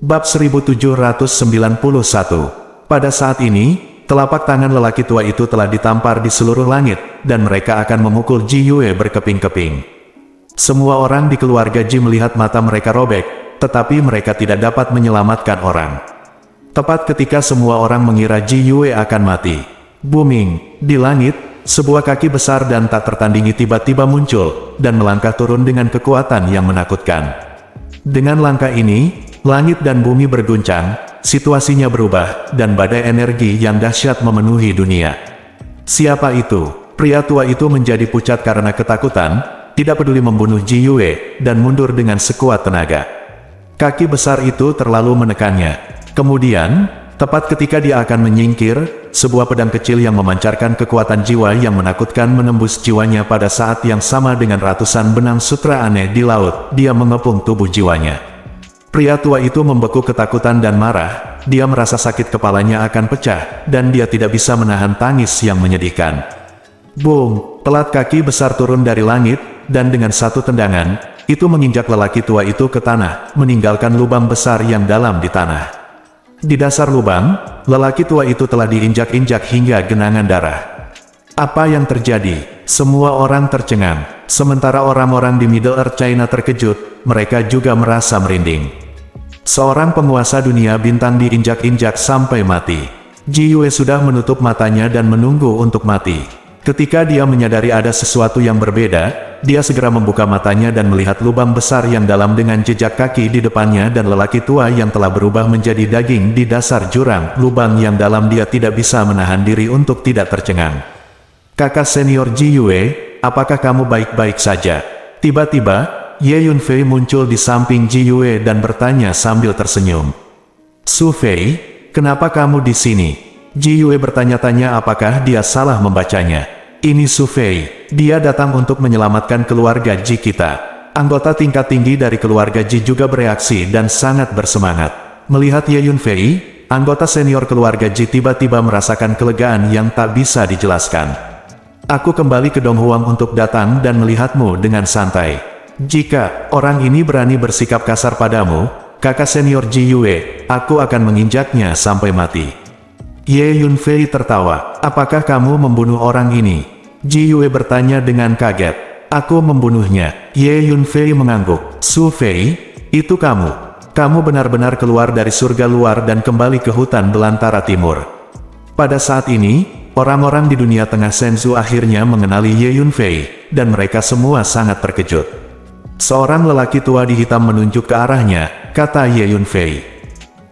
Bab 1791. Pada saat ini, telapak tangan lelaki tua itu telah ditampar di seluruh langit, dan mereka akan memukul Ji Yue berkeping-keping. Semua orang di keluarga Ji melihat mata mereka robek, tetapi mereka tidak dapat menyelamatkan orang. Tepat ketika semua orang mengira Ji Yue akan mati, booming, di langit, sebuah kaki besar dan tak tertandingi tiba-tiba muncul, dan melangkah turun dengan kekuatan yang menakutkan. Dengan langkah ini, langit dan bumi berguncang, situasinya berubah, dan badai energi yang dahsyat memenuhi dunia. Siapa itu? Pria tua itu menjadi pucat karena ketakutan, tidak peduli membunuh Ji Yue, dan mundur dengan sekuat tenaga. Kaki besar itu terlalu menekannya. Kemudian, tepat ketika dia akan menyingkir, sebuah pedang kecil yang memancarkan kekuatan jiwa yang menakutkan menembus jiwanya. Pada saat yang sama dengan ratusan benang sutra aneh di laut, dia mengepung tubuh jiwanya. Pria tua itu membeku ketakutan dan marah, dia merasa sakit kepalanya akan pecah, dan dia tidak bisa menahan tangis yang menyedihkan. Boom! Pelat kaki besar turun dari langit, dan dengan satu tendangan, itu menginjak lelaki tua itu ke tanah, meninggalkan lubang besar yang dalam di tanah. Di dasar lubang, lelaki tua itu telah diinjak-injak hingga genangan darah. Apa yang terjadi? Semua orang tercengang. Sementara orang-orang di Middle Earth China terkejut, mereka juga merasa merinding. Seorang penguasa dunia bintang diinjak-injak sampai mati. Ji Yue sudah menutup matanya dan menunggu untuk mati. Ketika dia menyadari ada sesuatu yang berbeda, dia segera membuka matanya dan melihat lubang besar yang dalam dengan jejak kaki di depannya dan lelaki tua yang telah berubah menjadi daging di dasar jurang. Lubang yang dalam dia tidak bisa menahan diri untuk tidak tercengang. Kakak senior Ji Yue, apakah kamu baik-baik saja? Tiba-tiba, Ye Yunfei muncul di samping Ji Yue dan bertanya sambil tersenyum. Su Fei, kenapa kamu di sini? Ji Yue bertanya-tanya apakah dia salah membacanya. Ini Su Fei, dia datang untuk menyelamatkan keluarga Ji kita. Anggota tingkat tinggi dari keluarga Ji juga bereaksi dan sangat bersemangat. Melihat Ye Yunfei, anggota senior keluarga Ji tiba-tiba merasakan kelegaan yang tak bisa dijelaskan. Aku kembali ke Donghuang untuk datang dan melihatmu dengan santai. Jika orang ini berani bersikap kasar padamu, kakak senior Ji Yue, aku akan menginjaknya sampai mati. Ye Yunfei tertawa. Apakah kamu membunuh orang ini? Ji Yue bertanya dengan kaget. Aku membunuhnya. Ye Yunfei mengangguk. Su Fei, itu kamu. Kamu benar-benar keluar dari surga luar dan kembali ke hutan belantara timur. Pada saat ini, orang-orang di dunia tengah Shenzhou akhirnya mengenali Ye Yunfei, dan mereka semua sangat terkejut. Seorang lelaki tua di hitam menunjuk ke arahnya, kata Ye Yunfei.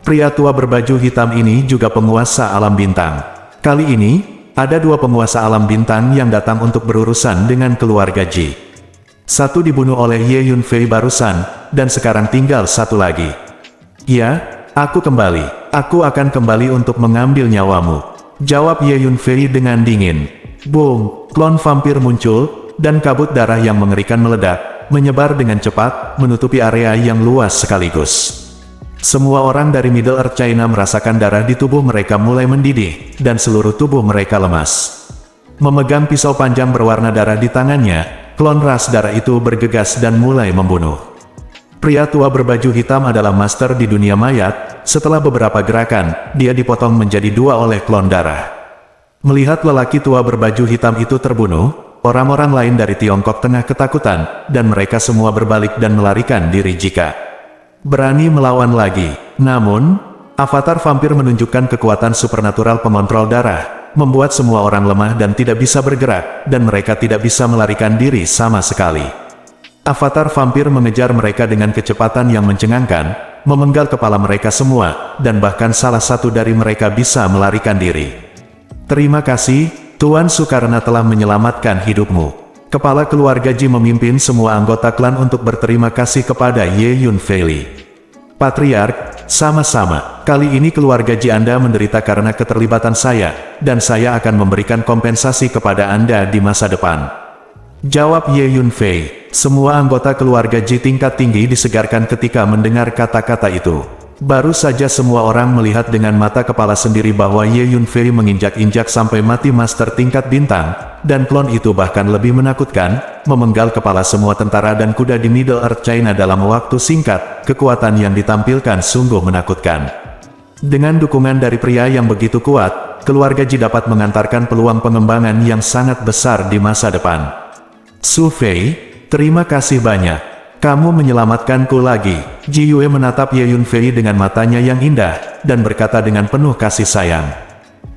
Pria tua berbaju hitam ini juga penguasa alam bintang. Kali ini, ada dua penguasa alam bintang yang datang untuk berurusan dengan keluarga Ji. Satu dibunuh oleh Ye Yunfei barusan, dan sekarang tinggal satu lagi. Ya, aku kembali. Aku akan kembali untuk mengambil nyawamu, jawab Ye Yunfei dengan dingin. Boom! Klon vampir muncul, dan kabut darah yang mengerikan meledak, menyebar dengan cepat, menutupi area yang luas sekaligus. Semua orang dari Middle Earth China merasakan darah di tubuh mereka mulai mendidih, dan seluruh tubuh mereka lemas. Memegang pisau panjang berwarna darah di tangannya, klon ras darah itu bergegas dan mulai membunuh. Pria tua berbaju hitam adalah master di dunia mayat. Setelah beberapa gerakan, dia dipotong menjadi dua oleh klon darah. Melihat lelaki tua berbaju hitam itu terbunuh, orang-orang lain dari Tiongkok tengah ketakutan, dan mereka semua berbalik dan melarikan diri jika berani melawan lagi. Namun, avatar vampir menunjukkan kekuatan supernatural pengontrol darah, membuat semua orang lemah dan tidak bisa bergerak, dan mereka tidak bisa melarikan diri sama sekali. Avatar vampir mengejar mereka dengan kecepatan yang mencengangkan, memenggal kepala mereka semua, dan bahkan salah satu dari mereka bisa melarikan diri. Terima kasih, Tuan Su, karena telah menyelamatkan hidupmu. Kepala keluarga Ji memimpin semua anggota klan untuk berterima kasih kepada Ye Yunfei. Patriark, sama-sama. Kali ini keluarga Ji Anda menderita karena keterlibatan saya, dan saya akan memberikan kompensasi kepada Anda di masa depan, jawab Ye Yunfei. Semua anggota keluarga Ji tingkat tinggi disegarkan ketika mendengar kata-kata itu. Baru saja semua orang melihat dengan mata kepala sendiri bahwa Ye Yunfei menginjak-injak sampai mati master tingkat bintang, dan klon itu bahkan lebih menakutkan, memenggal kepala semua tentara dan kuda di Middle Earth China dalam waktu singkat, kekuatan yang ditampilkan sungguh menakutkan. Dengan dukungan dari pria yang begitu kuat, keluarga Ji dapat mengantarkan peluang pengembangan yang sangat besar di masa depan. Su Fei, terima kasih banyak. Kamu menyelamatkanku lagi. Ji Yue menatap Ye Yunfei dengan matanya yang indah, dan berkata dengan penuh kasih sayang.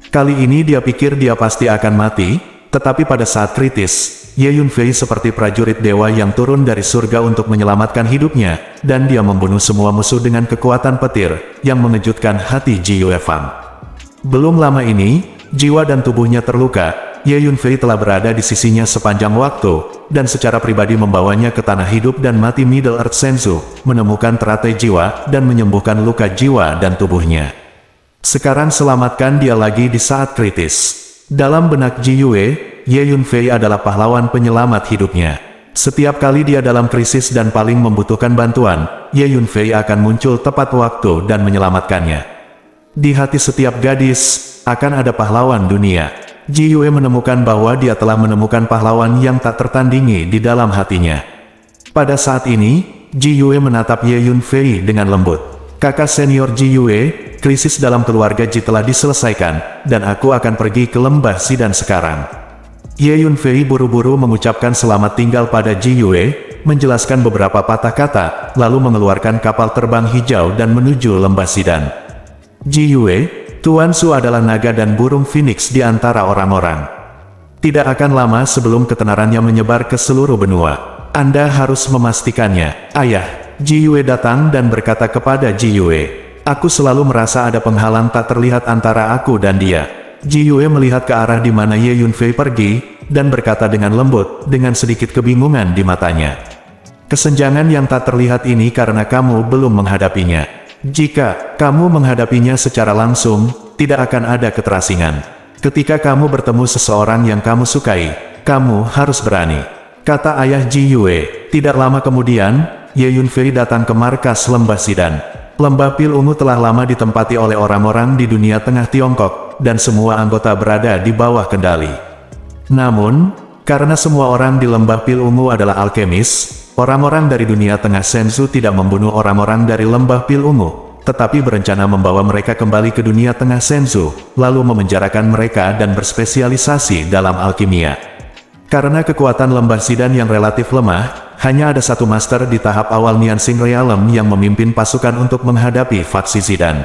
Kali ini dia pikir dia pasti akan mati, tetapi pada saat kritis, Ye Yunfei seperti prajurit dewa yang turun dari surga untuk menyelamatkan hidupnya, dan dia membunuh semua musuh dengan kekuatan petir, yang mengejutkan hati Ji Yue Fang. Belum lama ini, jiwa dan tubuhnya terluka. Ye Yunfei telah berada di sisinya sepanjang waktu, dan secara pribadi membawanya ke tanah hidup dan mati Middle Earth Senzu, menemukan teratai jiwa, dan menyembuhkan luka jiwa dan tubuhnya. Sekarang selamatkan dia lagi di saat kritis. Dalam benak Ji Yue, Ye Yunfei adalah pahlawan penyelamat hidupnya. Setiap kali dia dalam krisis dan paling membutuhkan bantuan, Ye Yunfei akan muncul tepat waktu dan menyelamatkannya. Di hati setiap gadis, akan ada pahlawan dunia. Ji Yue menemukan bahwa dia telah menemukan pahlawan yang tak tertandingi di dalam hatinya. Pada saat ini, Ji Yue menatap Ye Yunfei dengan lembut. Kakak senior Ji Yue, krisis dalam keluarga Ji telah diselesaikan, dan aku akan pergi ke lembah Xidan sekarang. Ye Yunfei buru-buru mengucapkan selamat tinggal pada Ji Yue, menjelaskan beberapa patah kata, lalu mengeluarkan kapal terbang hijau dan menuju lembah Xidan. Ji Yue, Tuan Su adalah naga dan burung phoenix di antara orang-orang. Tidak akan lama sebelum ketenarannya menyebar ke seluruh benua. Anda harus memastikannya. Ayah, Ji Yue datang dan berkata kepada Ji Yue, aku selalu merasa ada penghalang tak terlihat antara aku dan dia. Ji Yue melihat ke arah di mana Ye Yunfei pergi, dan berkata dengan lembut, dengan sedikit kebingungan di matanya. Kesenjangan yang tak terlihat ini karena kamu belum menghadapinya. Jika kamu menghadapinya secara langsung, tidak akan ada keterasingan. Ketika kamu bertemu seseorang yang kamu sukai, kamu harus berani, kata ayah Ji Yue. Tidak lama kemudian, Ye Yunfei datang ke markas lembah Xidan. Lembah Pil Ungu telah lama ditempati oleh orang-orang di dunia tengah Tiongkok, dan semua anggota berada di bawah kendali. Namun, karena semua orang di lembah Pil Ungu adalah alkemis, orang-orang dari dunia tengah Senzu tidak membunuh orang-orang dari lembah Pil Ungu, tetapi berencana membawa mereka kembali ke dunia tengah Senzu, lalu memenjarakan mereka dan berspesialisasi dalam alkimia. Karena kekuatan lembah Xidan yang relatif lemah, hanya ada satu master di tahap awal Niansing Realm yang memimpin pasukan untuk menghadapi faksi Xidan.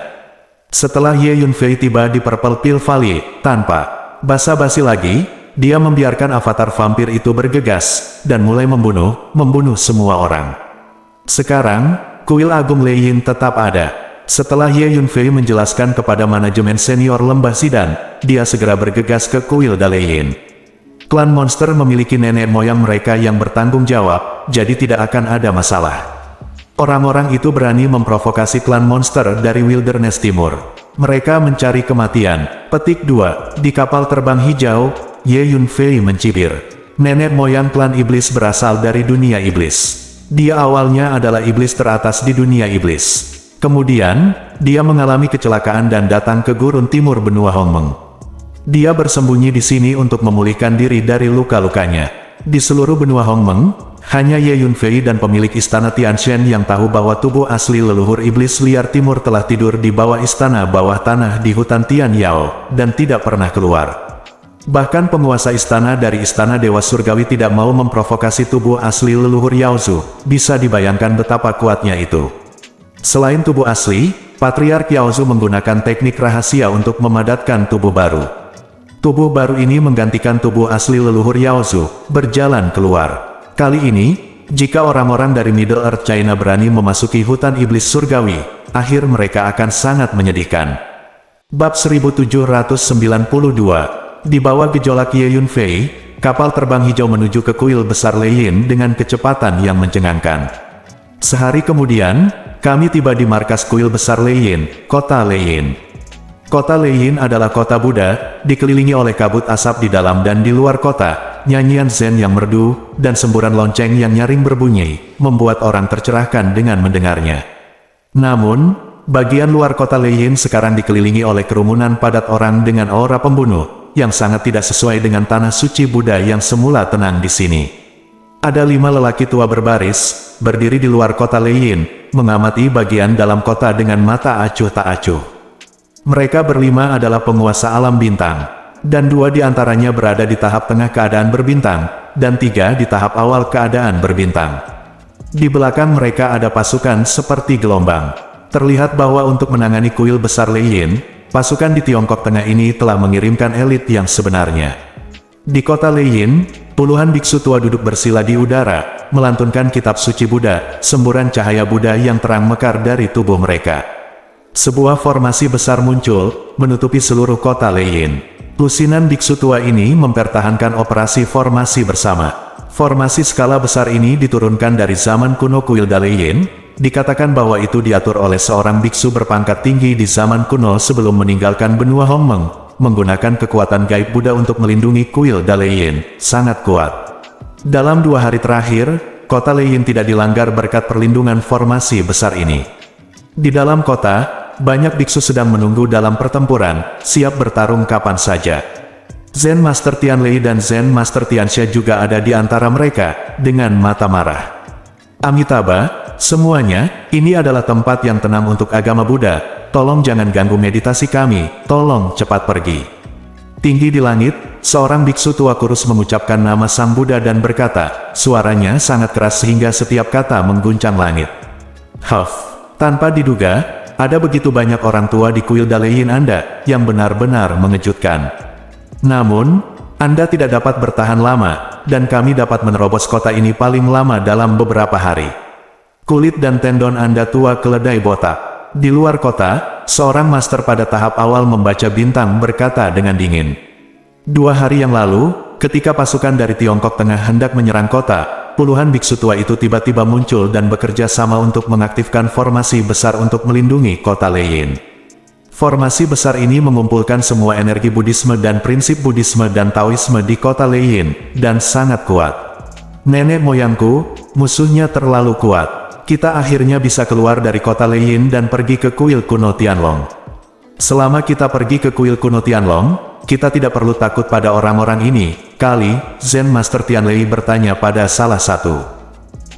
Setelah Ye Yunfei tiba di Purple Pill Valley, tanpa basa-basi lagi, dia membiarkan avatar vampir itu bergegas, dan mulai membunuh semua orang. Sekarang, kuil Agung Lei Yin tetap ada. Setelah Ye Yunfei menjelaskan kepada manajemen senior lembah Xidan, dia segera bergegas ke kuil Lei Yin. Klan monster memiliki nenek moyang mereka yang bertanggung jawab, jadi tidak akan ada masalah. Orang-orang itu berani memprovokasi klan monster dari Wilderness Timur. Mereka mencari kematian. Petik 2. Di kapal terbang hijau, Ye Yunfei mencibir. Nenek moyang klan iblis berasal dari dunia iblis. Dia awalnya adalah iblis teratas di dunia iblis. Kemudian, dia mengalami kecelakaan dan datang ke gurun timur benua Hongmeng. Dia bersembunyi di sini untuk memulihkan diri dari luka-lukanya. Di seluruh benua Hongmeng, hanya Ye Yunfei dan pemilik istana Tianshan yang tahu bahwa tubuh asli leluhur iblis liar timur telah tidur di bawah istana bawah tanah di hutan Tian Yao, dan tidak pernah keluar. Bahkan penguasa istana dari istana Dewa Surgawi tidak mau memprovokasi tubuh asli leluhur Yaozu. Bisa dibayangkan betapa kuatnya itu. Selain tubuh asli, Patriark Yaozu menggunakan teknik rahasia untuk memadatkan tubuh baru. Tubuh baru ini menggantikan tubuh asli leluhur Yaozu, berjalan keluar. Kali ini, jika orang-orang dari Middle Earth China berani memasuki hutan iblis surgawi, akhir mereka akan sangat menyedihkan. Bab 1792. Di bawah gejolak Ye Yunfei, kapal terbang hijau menuju ke kuil besar Lei Yin dengan kecepatan yang mencengangkan. Sehari kemudian, kami tiba di markas kuil besar Lei Yin, kota Lei Yin. Kota Lei Yin adalah kota Buddha, dikelilingi oleh kabut asap di dalam dan di luar kota, nyanyian zen yang merdu, dan semburan lonceng yang nyaring berbunyi, membuat orang tercerahkan dengan mendengarnya. Namun, bagian luar kota Lei Yin sekarang dikelilingi oleh kerumunan padat orang dengan aura pembunuh, yang sangat tidak sesuai dengan tanah suci Buddha yang semula tenang di sini. Ada 5 lelaki tua berbaris, berdiri di luar kota Lei Yin, mengamati bagian dalam kota dengan mata acuh tak acuh. Mereka berlima adalah penguasa alam bintang, dan 2 di antaranya berada di tahap tengah keadaan berbintang, dan 3 di tahap awal keadaan berbintang. Di belakang mereka ada pasukan seperti gelombang. Terlihat bahwa untuk menangani kuil besar Lei Yin, pasukan di Tiongkok Tengah ini telah mengirimkan elit yang sebenarnya. Di kota Lei Yin, puluhan biksu tua duduk bersila di udara, melantunkan kitab suci Buddha, semburan cahaya Buddha yang terang mekar dari tubuh mereka. Sebuah formasi besar muncul, menutupi seluruh kota Lei Yin. Lusinan biksu tua ini mempertahankan operasi formasi bersama. Formasi skala besar ini diturunkan dari zaman kuno kuil Lei Yin. Dikatakan bahwa itu diatur oleh seorang biksu berpangkat tinggi di zaman kuno sebelum meninggalkan benua Hongmeng, menggunakan kekuatan gaib Buddha untuk melindungi kuil Lei Yin, sangat kuat. Dalam 2 hari terakhir, kota Lei Yin tidak dilanggar berkat perlindungan formasi besar ini. Di dalam kota, banyak biksu sedang menunggu dalam pertempuran, siap bertarung kapan saja. Zen Master Tianlei dan Zen Master Tianxia juga ada di antara mereka, dengan mata marah. Amitabha, semuanya, ini adalah tempat yang tenang untuk agama Buddha, tolong jangan ganggu meditasi kami, tolong cepat pergi. Tinggi di langit, seorang biksu tua kurus mengucapkan nama Sang Buddha dan berkata, suaranya sangat keras sehingga setiap kata mengguncang langit. Tanpa diduga, ada begitu banyak orang tua di kuil Lei Yin Anda, yang benar-benar mengejutkan. Namun, Anda tidak dapat bertahan lama, dan kami dapat menerobos kota ini paling lama dalam beberapa hari. Kulit dan tendon Anda tua keledai botak. Di luar kota, seorang master pada tahap awal membaca bintang berkata dengan dingin. 2 hari yang lalu, ketika pasukan dari Tiongkok Tengah hendak menyerang kota, puluhan biksu tua itu tiba-tiba muncul dan bekerja sama untuk mengaktifkan formasi besar untuk melindungi kota Lei Yin. Formasi besar ini mengumpulkan semua energi Buddhisme dan prinsip Buddhisme dan Taoisme di kota Lei Yin, dan sangat kuat. Nenek moyangku, musuhnya terlalu kuat. Kita akhirnya bisa keluar dari kota Lei Yin dan pergi ke kuil kuno Tianlong. Selama kita pergi ke kuil kuno Tianlong, kita tidak perlu takut pada orang-orang ini. Kali, Zen Master Tianlei bertanya pada salah satu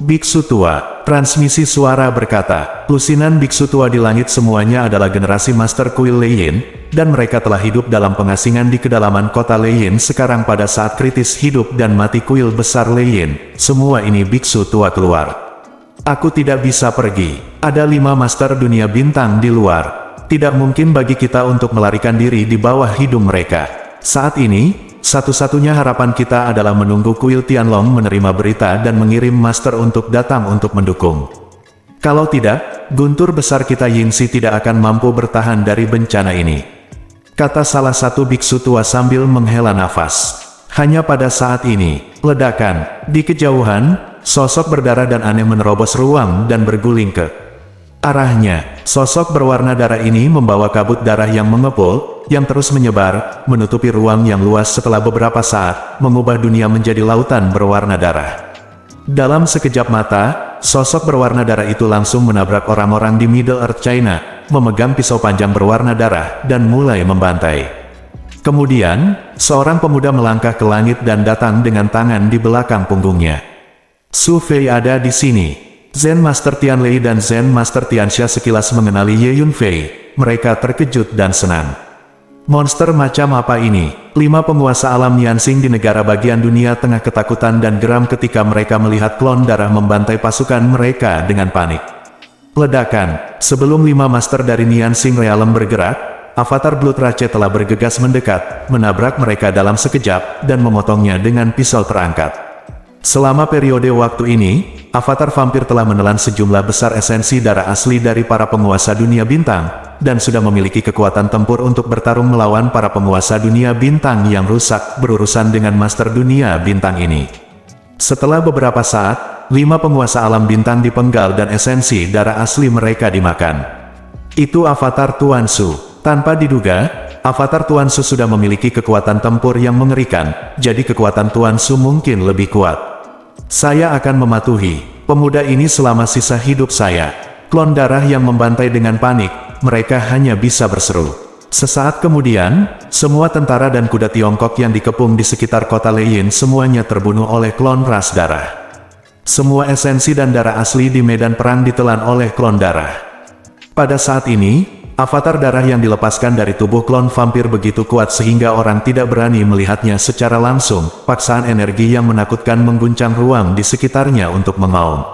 biksu tua. Transmisi suara berkata, lusinan biksu tua di langit semuanya adalah generasi Master Kuil Lei Yin, dan mereka telah hidup dalam pengasingan di kedalaman kota Lei Yin sekarang pada saat kritis hidup dan mati kuil besar Lei Yin. Semua ini biksu tua keluar. Aku tidak bisa pergi. Ada 5 Master dunia bintang di luar. Tidak mungkin bagi kita untuk melarikan diri di bawah hidung mereka. Saat ini, satu-satunya harapan kita adalah menunggu kuil Tianlong menerima berita dan mengirim master untuk datang untuk mendukung. Kalau tidak, guntur besar kita Yingxi tidak akan mampu bertahan dari bencana ini. Kata salah satu biksu tua sambil menghela nafas. Hanya pada saat ini, ledakan. Di kejauhan, sosok berdarah dan aneh menerobos ruang dan berguling ke arahnya. Sosok berwarna darah ini membawa kabut darah yang mengepul, yang terus menyebar, menutupi ruang yang luas setelah beberapa saat, mengubah dunia menjadi lautan berwarna darah. Dalam sekejap mata, sosok berwarna darah itu langsung menabrak orang-orang di Middle Earth China, memegang pisau panjang berwarna darah, dan mulai membantai. Kemudian, seorang pemuda melangkah ke langit dan datang dengan tangan di belakang punggungnya. Su Fei ada di sini. Zen Master Tianlei dan Zen Master Tianxia sekilas mengenali Ye Yunfei. Mereka terkejut dan senang. Monster macam apa ini? 5 penguasa alam Niansing di negara bagian dunia tengah ketakutan dan geram ketika mereka melihat klon darah membantai pasukan mereka dengan panik. Ledakan. Sebelum 5 master dari Niansing Realm bergerak, avatar Blood Rache telah bergegas mendekat, menabrak mereka dalam sekejap, dan memotongnya dengan pisau terangkat. Selama periode waktu ini, avatar vampir telah menelan sejumlah besar esensi darah asli dari para penguasa dunia bintang, dan sudah memiliki kekuatan tempur untuk bertarung melawan para penguasa dunia bintang yang rusak berurusan dengan master dunia bintang ini. Setelah beberapa saat, 5 penguasa alam bintang dipenggal dan esensi darah asli mereka dimakan. Itu avatar Tuan Su. Tanpa diduga, avatar Tuan Su sudah memiliki kekuatan tempur yang mengerikan, jadi kekuatan Tuan Su mungkin lebih kuat. Saya akan mematuhi pemuda ini selama sisa hidup saya. Klon darah yang membantai dengan panik, mereka hanya bisa berseru. Sesaat kemudian, semua tentara dan kuda Tiongkok yang dikepung di sekitar kota Lei Yin semuanya terbunuh oleh klon ras darah. Semua esensi dan darah asli di medan perang ditelan oleh klon darah. Pada saat ini, avatar darah yang dilepaskan dari tubuh klon vampir begitu kuat sehingga orang tidak berani melihatnya secara langsung. Paksaan energi yang menakutkan mengguncang ruang di sekitarnya untuk mengaum.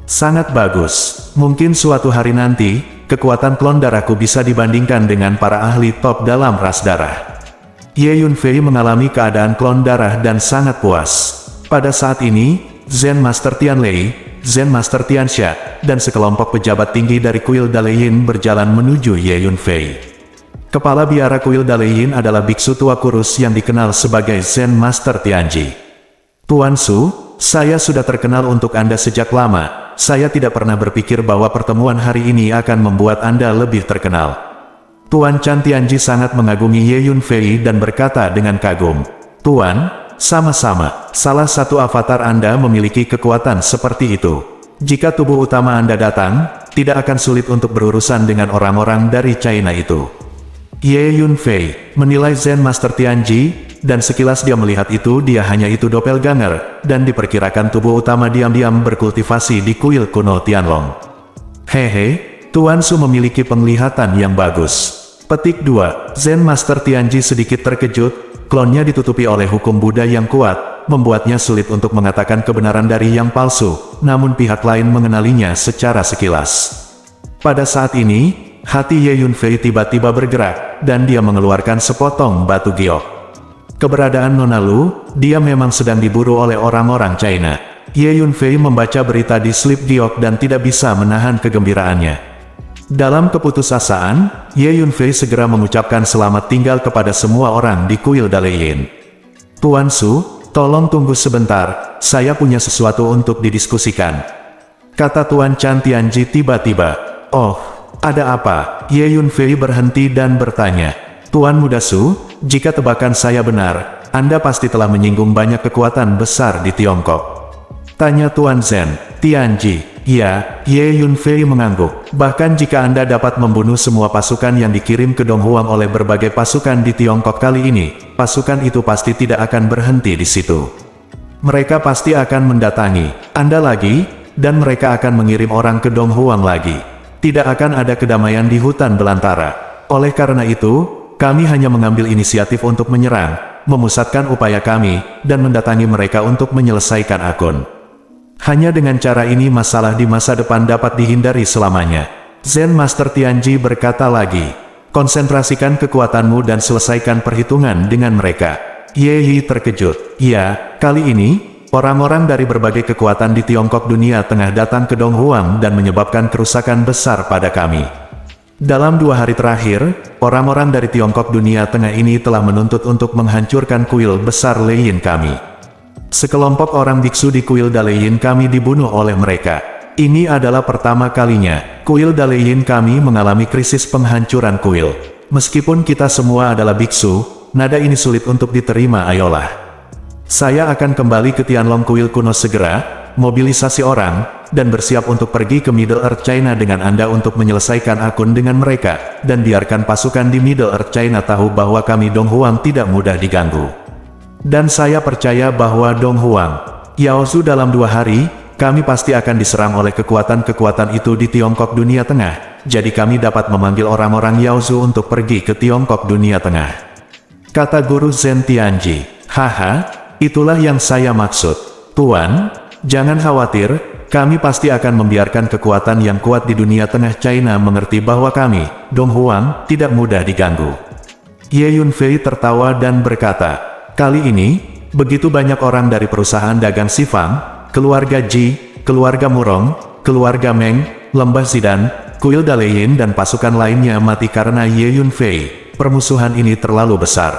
Sangat bagus. Mungkin suatu hari nanti, kekuatan klon darahku bisa dibandingkan dengan para ahli top dalam ras darah. Ye Yunfei mengalami keadaan klon darah dan sangat puas. Pada saat ini, Zen Master Tianlei, Zen Master Tianxia, dan sekelompok pejabat tinggi dari kuil Daliyin berjalan menuju Ye Yunfei. Kepala biara kuil Daliyin adalah biksu tua kurus yang dikenal sebagai Zen Master Tianji. Tuan Su, saya sudah terkenal untuk Anda sejak lama. Saya tidak pernah berpikir bahwa pertemuan hari ini akan membuat Anda lebih terkenal. Tuan Chan Tianji sangat mengagumi Ye Yunfei dan berkata dengan kagum, "Tuan, sama-sama, salah satu avatar Anda memiliki kekuatan seperti itu. Jika tubuh utama Anda datang, tidak akan sulit untuk berurusan dengan orang-orang dari China itu." Ye Yunfei menilai Zen Master Tianji, dan sekilas dia melihat itu dia hanya itu doppelganger, dan diperkirakan tubuh utama diam-diam berkultivasi di kuil kuno Tianlong. Hehe, Tuan Su memiliki penglihatan yang bagus. Petik 2. Zen Master Tianji sedikit terkejut. Klonnya ditutupi oleh hukum Buddha yang kuat, membuatnya sulit untuk mengatakan kebenaran dari yang palsu, namun pihak lain mengenalinya secara sekilas. Pada saat ini, hati Ye Yunfei tiba-tiba bergerak, dan dia mengeluarkan sepotong batu giok. Keberadaan Nona Lu, dia memang sedang diburu oleh orang-orang China. Ye Yunfei membaca berita di slip giok dan tidak bisa menahan kegembiraannya. Dalam keputusasaan, Ye Yunfei segera mengucapkan selamat tinggal kepada semua orang di kuil Daliyin. "Tuan Su, tolong tunggu sebentar, saya punya sesuatu untuk didiskusikan," kata Tuan Chan Tianji tiba-tiba. "Oh, ada apa?" Ye Yunfei berhenti dan bertanya. "Tuan Muda Su, jika tebakan saya benar, Anda pasti telah menyinggung banyak kekuatan besar di Tiongkok," tanya Tuan Zen Tianji. "Ya," Ye Yunfei mengangguk. "Bahkan jika Anda dapat membunuh semua pasukan yang dikirim ke Donghuang oleh berbagai pasukan di Tiongkok kali ini, pasukan itu pasti tidak akan berhenti di situ. Mereka pasti akan mendatangi Anda lagi, dan mereka akan mengirim orang ke Donghuang lagi. Tidak akan ada kedamaian di hutan belantara. Oleh karena itu, kami hanya mengambil inisiatif untuk menyerang, memusatkan upaya kami, dan mendatangi mereka untuk menyelesaikan akun. Hanya dengan cara ini masalah di masa depan dapat dihindari selamanya." Zen Master Tianji berkata lagi, "Konsentrasikan kekuatanmu dan selesaikan perhitungan dengan mereka." Ye Yi terkejut. "Ya, kali ini, orang-orang dari berbagai kekuatan di Tiongkok dunia tengah datang ke Donghuang dan menyebabkan kerusakan besar pada kami. Dalam 2 hari terakhir, orang-orang dari Tiongkok dunia tengah ini telah menuntut untuk menghancurkan kuil besar Leiyin kami. Sekelompok orang biksu di kuil Daliyin kami dibunuh oleh mereka. Ini adalah pertama kalinya kuil Daliyin kami mengalami krisis penghancuran kuil. Meskipun kita semua adalah biksu, nada ini sulit untuk diterima. Ayolah, saya akan kembali ke Tianlong kuil kuno segera, mobilisasi orang, dan bersiap untuk pergi ke Middle Earth China dengan Anda untuk menyelesaikan akun dengan mereka, dan biarkan pasukan di Middle Earth China tahu bahwa kami Donghuang tidak mudah diganggu. Dan saya percaya bahwa Donghuang, Yaozu dalam 2 hari, kami pasti akan diserang oleh kekuatan-kekuatan itu di Tiongkok dunia tengah, jadi kami dapat memanggil orang-orang Yaozu untuk pergi ke Tiongkok dunia tengah," kata Guru Zen Tianji. "Haha, itulah yang saya maksud. Tuan, jangan khawatir, kami pasti akan membiarkan kekuatan yang kuat di dunia tengah China mengerti bahwa kami, Donghuang, tidak mudah diganggu." Ye Yunfei tertawa dan berkata, "Kali ini, begitu banyak orang dari perusahaan dagang Sifang, keluarga Ji, keluarga Murong, keluarga Meng, Lembah Zidan, kuil Daliyin dan pasukan lainnya mati karena Ye Yunfei. Permusuhan ini terlalu besar.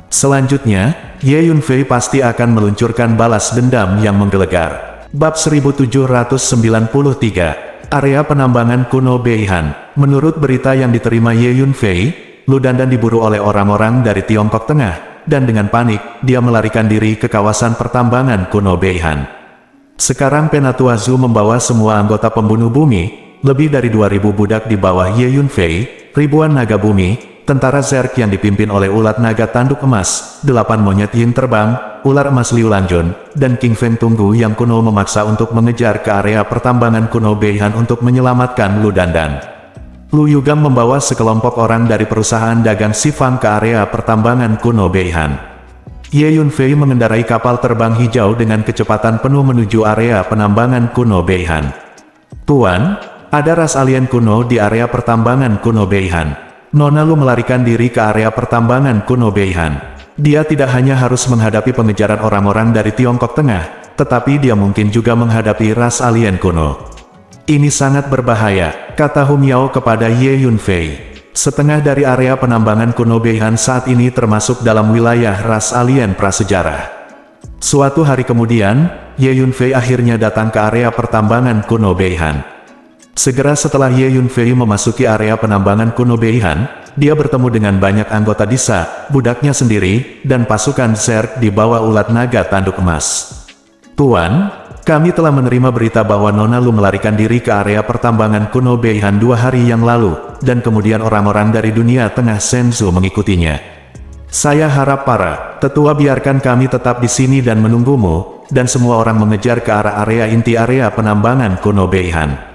Selanjutnya, Ye Yunfei pasti akan meluncurkan balas dendam yang menggelegar." Bab 1793, Area Penambangan Kuno Beihan. Menurut berita yang diterima Ye Yunfei, Lu Dandan diburu oleh orang-orang dari Tiongkok Tengah, dan dengan panik, dia melarikan diri ke kawasan pertambangan kuno Beihan. Sekarang Penatua Zhu membawa semua anggota pembunuh bumi, lebih dari 2000 budak di bawah Ye Yunfei, ribuan naga bumi, tentara Zerg yang dipimpin oleh ulat naga tanduk emas, 8 monyet yin terbang, ular emas Liu Lanjun, dan King Feng Tunggu yang kuno memaksa untuk mengejar ke area pertambangan kuno Beihan untuk menyelamatkan Lu Dandan. Lu Yugang membawa sekelompok orang dari perusahaan dagang Sifang ke area pertambangan kuno Beihan. Ye Yunfei mengendarai kapal terbang hijau dengan kecepatan penuh menuju area penambangan kuno Beihan. Tuan, ada ras alien kuno di area pertambangan kuno Beihan. Nona Lu melarikan diri ke area pertambangan kuno Beihan. Dia tidak hanya harus menghadapi pengejaran orang-orang dari Tiongkok Tengah, tetapi dia mungkin juga menghadapi ras alien kuno. Ini sangat berbahaya, kata Hu Miao kepada Ye Yunfei. Setengah dari area penambangan kuno Beihan saat ini termasuk dalam wilayah ras alien prasejarah. Suatu hari kemudian, Ye Yunfei akhirnya datang ke area pertambangan kuno Beihan. Segera setelah Ye Yunfei memasuki area penambangan kuno Beihan, dia bertemu dengan banyak anggota Disa, budaknya sendiri, dan pasukan Zerg di bawah ulat naga tanduk emas. Tuan, kami telah menerima berita bahwa Nona Lu melarikan diri ke area pertambangan kuno Beihan 2 hari yang lalu, dan kemudian orang-orang dari dunia tengah Shenzhou mengikutinya. Saya harap para tetua biarkan kami tetap di sini dan menunggumu, dan semua orang mengejar ke arah area inti area penambangan kuno Beihan.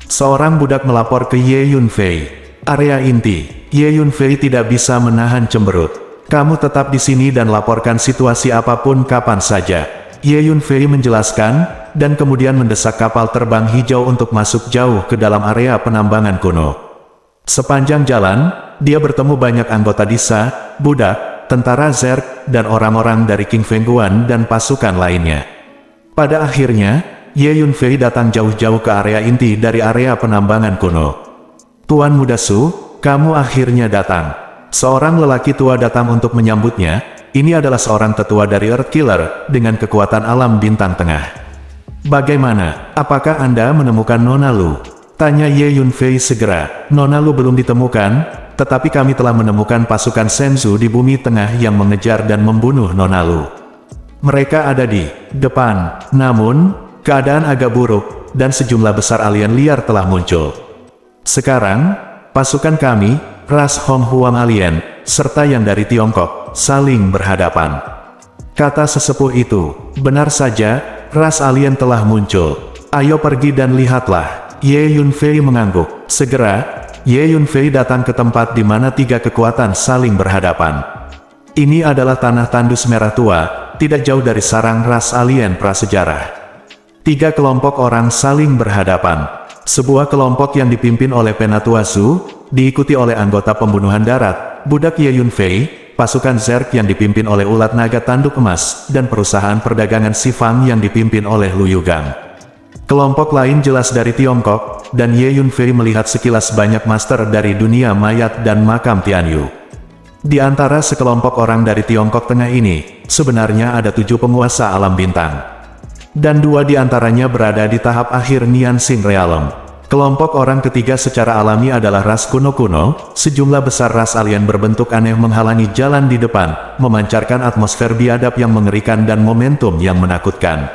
Seorang budak melapor ke Ye Yunfei. Area inti. Ye Yunfei tidak bisa menahan cemberut. Kamu tetap di sini dan laporkan situasi apapun kapan saja. Ye Yunfei menjelaskan, dan kemudian mendesak kapal terbang hijau untuk masuk jauh ke dalam area penambangan kuno. Sepanjang jalan, dia bertemu banyak anggota Disa, budak, tentara Zerg, dan orang-orang dari King Fengguan dan pasukan lainnya. Pada akhirnya, Ye Yunfei datang jauh-jauh ke area inti dari area penambangan kuno. Tuan Muda Su, kamu akhirnya datang. Seorang lelaki tua datang untuk menyambutnya. Ini adalah seorang tetua dari Earthkiller, dengan kekuatan alam bintang tengah. Bagaimana, apakah Anda menemukan Nona Lu? Tanya Ye Yunfei segera. Nona Lu belum ditemukan, tetapi kami telah menemukan pasukan Shenzhou di bumi tengah yang mengejar dan membunuh Nona Lu. Mereka ada di depan, namun keadaan agak buruk, dan sejumlah besar alien liar telah muncul. Sekarang, pasukan kami, ras Hong Huang alien, serta yang dari Tiongkok, saling berhadapan. Kata sesepuh itu, benar saja, ras alien telah muncul. Ayo pergi dan lihatlah. Ye Yunfei mengangguk. Segera, Ye Yunfei datang ke tempat di mana 3 kekuatan saling berhadapan. Ini adalah tanah tandus merah tua, tidak jauh dari sarang ras alien prasejarah. 3 kelompok orang saling berhadapan. Sebuah kelompok yang dipimpin oleh Penatua Zhu, diikuti oleh anggota pembunuhan darat, budak Ye Yunfei, pasukan Zerg yang dipimpin oleh ulat naga tanduk emas, dan perusahaan perdagangan Sifang yang dipimpin oleh Lu Yugang. Kelompok lain jelas dari Tiongkok, dan Ye Yunfei melihat sekilas banyak master dari dunia mayat dan makam Tianyu. Di antara sekelompok orang dari Tiongkok Tengah ini, sebenarnya ada 7 penguasa alam bintang. Dan 2 di antaranya berada di tahap akhir Niansing Realm. Kelompok orang ketiga secara alami adalah ras kuno-kuno, sejumlah besar ras alien berbentuk aneh menghalangi jalan di depan, memancarkan atmosfer biadab yang mengerikan dan momentum yang menakutkan.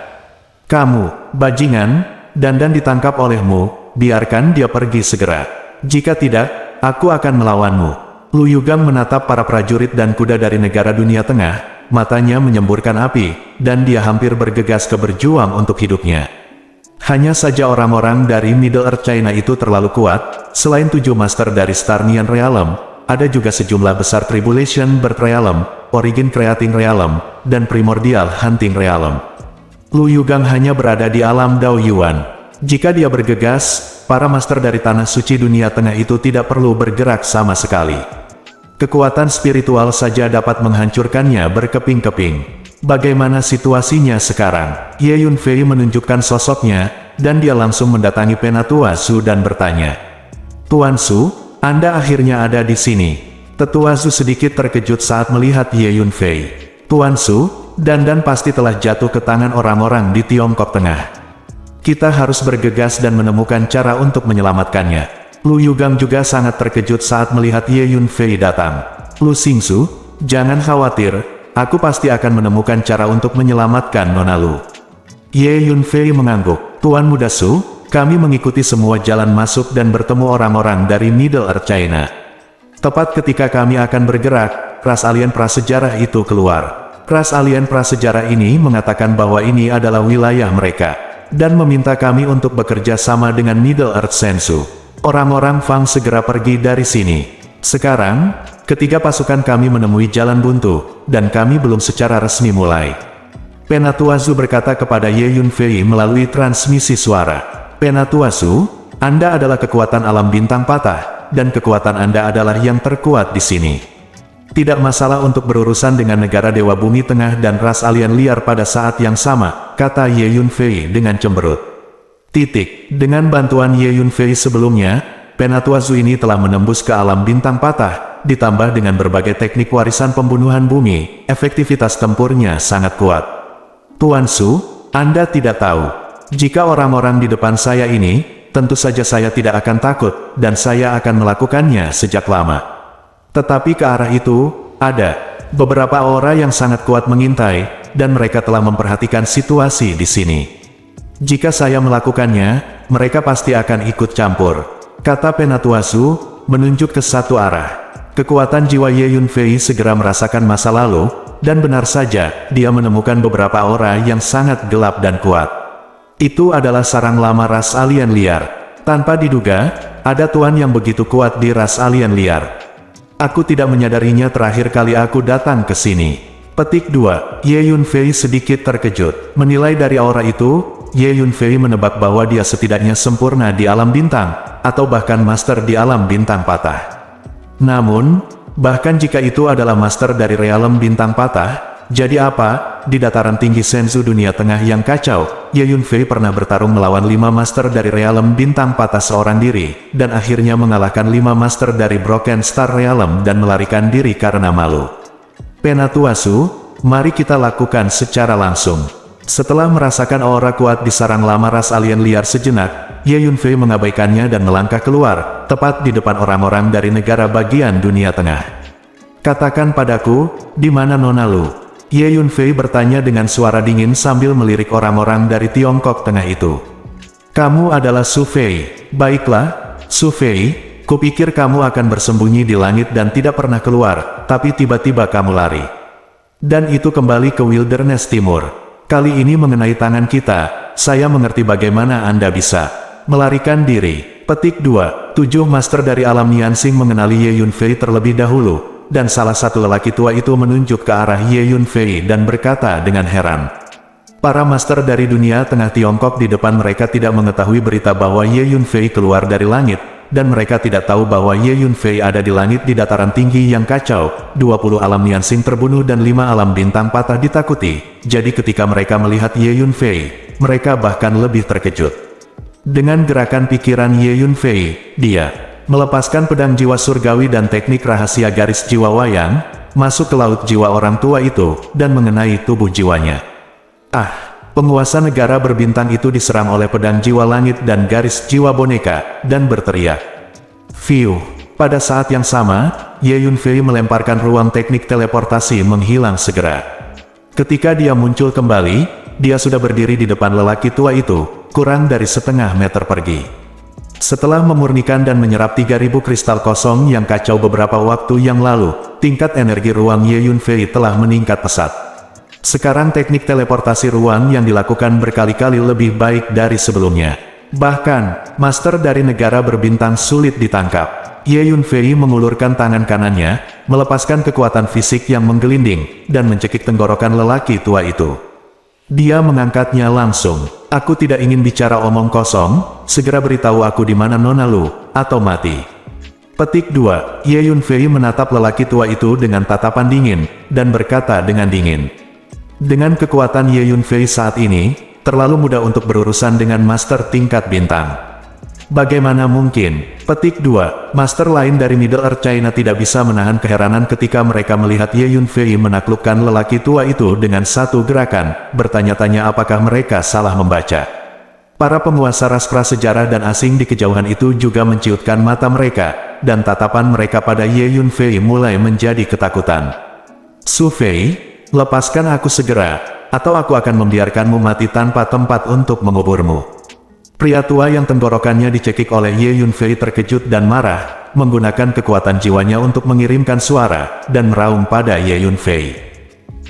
Kamu, bajingan, Dandan ditangkap olehmu, biarkan dia pergi segera. Jika tidak, aku akan melawanmu. Lu Yugang menatap para prajurit dan kuda dari negara dunia tengah. Matanya menyemburkan api, dan dia hampir bergegas ke berjuang untuk hidupnya. Hanya saja orang-orang dari Middle Earth China itu terlalu kuat. Selain 7 master dari Starnian Realm, ada juga sejumlah besar Tribulation Birth Realm, Origin Creating Realm, dan Primordial Hunting Realm. Lu Yugang hanya berada di alam Dao Yuan. Jika dia bergegas, para master dari Tanah Suci Dunia Tengah itu tidak perlu bergerak sama sekali. Kekuatan spiritual saja dapat menghancurkannya berkeping-keping. Bagaimana situasinya sekarang? Ye Yunfei menunjukkan sosoknya, dan dia langsung mendatangi Penatua Zhu dan bertanya. Tuan Zhu, Anda akhirnya ada di sini. Tetua Zhu sedikit terkejut saat melihat Ye Yunfei. Tuan Zhu, Dandan pasti telah jatuh ke tangan orang-orang di Tiongkok Tengah. Kita harus bergegas dan menemukan cara untuk menyelamatkannya. Lu Yugang juga sangat terkejut saat melihat Ye Yunfei datang. Lu Xingsu, jangan khawatir, aku pasti akan menemukan cara untuk menyelamatkan Nona Lu. Ye Yunfei mengangguk. Tuan Muda Su, kami mengikuti semua jalan masuk dan bertemu orang-orang dari Middle Earth China. Tepat ketika kami akan bergerak, ras alien prasejarah itu keluar. Ras alien prasejarah ini mengatakan bahwa ini adalah wilayah mereka, dan meminta kami untuk bekerja sama dengan Middle Earth Sensu. Orang-orang Fang segera pergi dari sini. Sekarang, ketiga pasukan kami menemui jalan buntu, dan kami belum secara resmi mulai. Penatuazu berkata kepada Ye Yunfei melalui transmisi suara. Penatuazu, Anda adalah kekuatan alam bintang patah, dan kekuatan Anda adalah yang terkuat di sini. Tidak masalah untuk berurusan dengan negara Dewa Bumi Tengah dan ras alien liar pada saat yang sama, kata Ye Yunfei dengan cemberut. Dengan bantuan Ye Yunfei sebelumnya, Penatuazu ini telah menembus ke alam bintang patah, ditambah dengan berbagai teknik warisan pembunuhan bumi, efektivitas tempurnya sangat kuat. Tuan Su, Anda tidak tahu. Jika orang-orang di depan saya ini, tentu saja saya tidak akan takut, dan saya akan melakukannya sejak lama. Tetapi ke arah itu, ada beberapa aura yang sangat kuat mengintai, dan mereka telah memperhatikan situasi di sini. Jika saya melakukannya, mereka pasti akan ikut campur, kata Penatuazu, menunjuk ke satu arah. Kekuatan jiwa Ye Yunfei segera merasakan masa lalu, dan benar saja, dia menemukan beberapa aura yang sangat gelap dan kuat. Itu adalah sarang lama ras alien liar. Tanpa diduga, ada tuan yang begitu kuat di ras alien liar. Aku tidak menyadarinya terakhir kali aku datang ke sini. Petik 2. Ye Yunfei sedikit terkejut. Menilai dari aura itu, Ye Yunfei menebak bahwa dia setidaknya sempurna di alam bintang, atau bahkan master di alam bintang patah. Namun, bahkan jika itu adalah master dari realem bintang patah, jadi apa, di dataran tinggi Senzu dunia tengah yang kacau, Ye Yunfei pernah bertarung melawan 5 master dari realem bintang patah seorang diri, dan akhirnya mengalahkan 5 master dari Broken Star Realm dan melarikan diri karena malu. Penatuazu, mari kita lakukan secara langsung. Setelah merasakan aura kuat di sarang lama ras alien liar sejenak, Ye Yunfei mengabaikannya dan melangkah keluar, tepat di depan orang-orang dari negara bagian dunia tengah. Katakan padaku, di mana Nona Lu? Ye Yunfei bertanya dengan suara dingin sambil melirik orang-orang dari Tiongkok tengah itu. Kamu adalah Su Fei. Baiklah, Su Fei, kupikir kamu akan bersembunyi di langit dan tidak pernah keluar, tapi tiba-tiba kamu lari. Dan itu kembali ke Wilderness Timur. Kali ini mengenai tangan kita, saya mengerti bagaimana Anda bisa melarikan diri. Petik 2. 7 master dari alam Niansing mengenali Ye Yunfei terlebih dahulu, dan salah satu lelaki tua itu menunjuk ke arah Ye Yunfei dan berkata dengan heran. Para master dari dunia tengah Tiongkok di depan mereka tidak mengetahui berita bahwa Ye Yunfei keluar dari langit, dan mereka tidak tahu bahwa Ye Yunfei ada di langit di dataran tinggi yang kacau, 20 alam Niansing terbunuh dan 5 alam bintang patah ditakuti. Jadi ketika mereka melihat Ye Yunfei, mereka bahkan lebih terkejut. Dengan gerakan pikiran Ye Yunfei, dia melepaskan pedang jiwa surgawi dan teknik rahasia garis jiwa wayang, masuk ke laut jiwa orang tua itu, dan mengenai tubuh jiwanya. Penguasa negara berbintang itu diserang oleh pedang jiwa langit dan garis jiwa boneka, dan berteriak. Fiu. Pada saat yang sama, Ye Yunfei melemparkan ruang teknik teleportasi menghilang segera. Ketika dia muncul kembali, dia sudah berdiri di depan lelaki tua itu, kurang dari setengah meter pergi. Setelah memurnikan dan menyerap 3000 kristal kosong yang kacau beberapa waktu yang lalu, tingkat energi ruang Ye Yunfei telah meningkat pesat. Sekarang teknik teleportasi ruang yang dilakukan berkali-kali lebih baik dari sebelumnya. Bahkan, master dari negara berbintang sulit ditangkap. Ye Yunfei mengulurkan tangan kanannya, melepaskan kekuatan fisik yang menggelinding, dan mencekik tenggorokan lelaki tua itu. Dia mengangkatnya langsung. Aku tidak ingin bicara omong kosong, segera beritahu aku di mana Nona Lu, atau mati. Petik 2. Ye Yunfei menatap lelaki tua itu dengan tatapan dingin, dan berkata dengan dingin. Dengan kekuatan Ye Yunfei saat ini, terlalu mudah untuk berurusan dengan master tingkat bintang. Bagaimana mungkin? Petik 2. Master lain dari Middle Earth China tidak bisa menahan keheranan ketika mereka melihat Ye Yunfei menaklukkan lelaki tua itu dengan satu gerakan, bertanya-tanya apakah mereka salah membaca. Para penguasa ras prasejarah dan asing di kejauhan itu juga menciutkan mata mereka, dan tatapan mereka pada Ye Yunfei mulai menjadi ketakutan. Su Fei, lepaskan aku segera, atau aku akan membiarkanmu mati tanpa tempat untuk menguburmu. Pria tua yang tenggorokannya dicekik oleh Ye Yunfei terkejut dan marah, menggunakan kekuatan jiwanya untuk mengirimkan suara, dan meraung pada Ye Yunfei.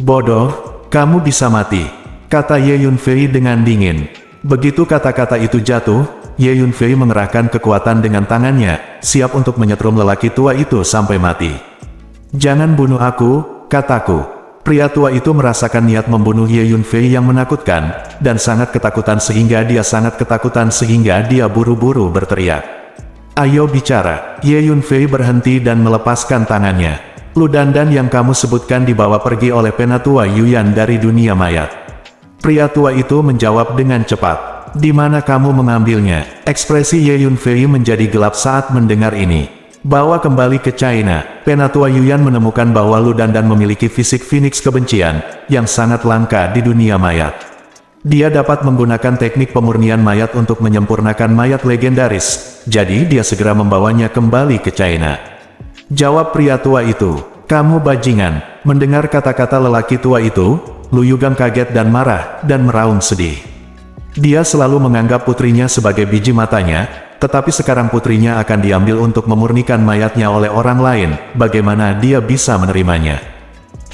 "Bodoh, kamu bisa mati," kata Ye Yunfei dengan dingin. Begitu kata-kata itu jatuh, Ye Yunfei mengerahkan kekuatan dengan tangannya, siap untuk menyetrum lelaki tua itu sampai mati. "Jangan bunuh aku," kataku. Pria tua itu merasakan niat membunuh Ye Yunfei yang menakutkan, dan sangat ketakutan sehingga dia buru-buru berteriak. "Ayo bicara." Ye Yunfei berhenti dan melepaskan tangannya. "Lu Dandan yang kamu sebutkan dibawa pergi oleh Penatua Yuyan dari dunia mayat." Pria tua itu menjawab dengan cepat. "Di mana kamu mengambilnya?" Ekspresi Ye Yunfei menjadi gelap saat mendengar ini. "Bawa kembali ke China." Penatua Yuyan menemukan bahwa Lu Dandan memiliki fisik Phoenix kebencian, yang sangat langka di dunia mayat. Dia dapat menggunakan teknik pemurnian mayat untuk menyempurnakan mayat legendaris, jadi dia segera membawanya kembali ke China. Jawab pria tua itu. "Kamu bajingan." Mendengar kata-kata lelaki tua itu, Lu Yugang kaget dan marah, dan meraung sedih. Dia selalu menganggap putrinya sebagai biji matanya, tetapi sekarang putrinya akan diambil untuk memurnikan mayatnya oleh orang lain, bagaimana dia bisa menerimanya?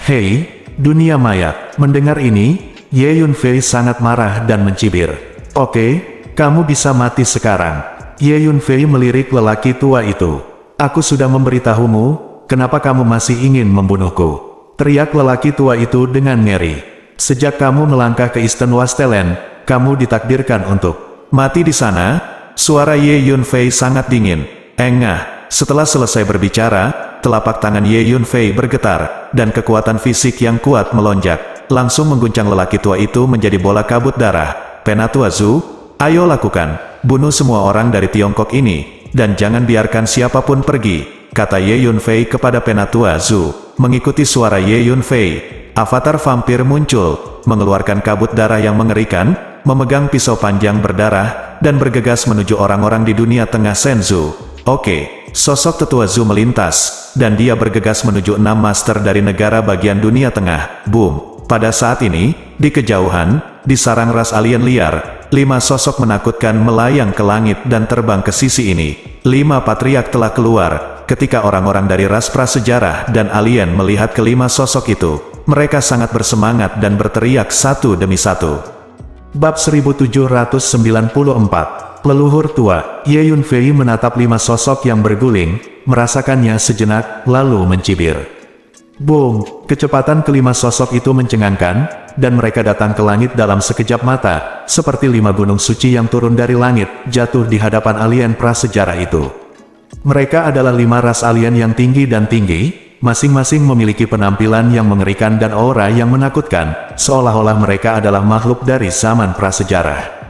"Hei, dunia mayat." Mendengar ini, Ye Yunfei sangat marah dan mencibir. "Oke, kamu bisa mati sekarang." Ye Yunfei melirik lelaki tua itu. "Aku sudah memberitahumu, kenapa kamu masih ingin membunuhku?" Teriak lelaki tua itu dengan ngeri. "Sejak kamu melangkah ke Eastern Wastelen, kamu ditakdirkan untuk mati di sana." Suara Ye Yunfei sangat dingin. "Engah." Setelah selesai berbicara, telapak tangan Ye Yunfei bergetar, dan kekuatan fisik yang kuat melonjak, langsung mengguncang lelaki tua itu menjadi bola kabut darah. "Penatua Zhu, ayo lakukan. Bunuh semua orang dari Tiongkok ini, dan jangan biarkan siapapun pergi," kata Ye Yunfei kepada Penatua Zhu. Mengikuti suara Ye Yunfei, avatar vampir muncul, mengeluarkan kabut darah yang mengerikan, memegang pisau panjang berdarah, dan bergegas menuju orang-orang di dunia tengah Shenzhou. Oke, sosok tetua Zhu melintas, dan dia bergegas menuju 6 master dari negara bagian dunia tengah. Boom! Pada saat ini, di kejauhan, di sarang ras alien liar, 5 sosok menakutkan melayang ke langit dan terbang ke sisi ini. 5 patriark telah keluar. Ketika orang-orang dari ras prasejarah dan alien melihat kelima sosok itu, mereka sangat bersemangat dan berteriak satu demi satu. Bab 1794. Leluhur tua. Ye Yunfei menatap 5 sosok yang berguling, merasakannya sejenak, lalu mencibir. Boom! Kecepatan kelima sosok itu mencengangkan, dan mereka datang ke langit dalam sekejap mata, seperti 5 gunung suci yang turun dari langit, jatuh di hadapan alien prasejarah itu. Mereka adalah 5 ras alien yang tinggi dan tinggi, masing-masing memiliki penampilan yang mengerikan dan aura yang menakutkan, seolah-olah mereka adalah makhluk dari zaman prasejarah.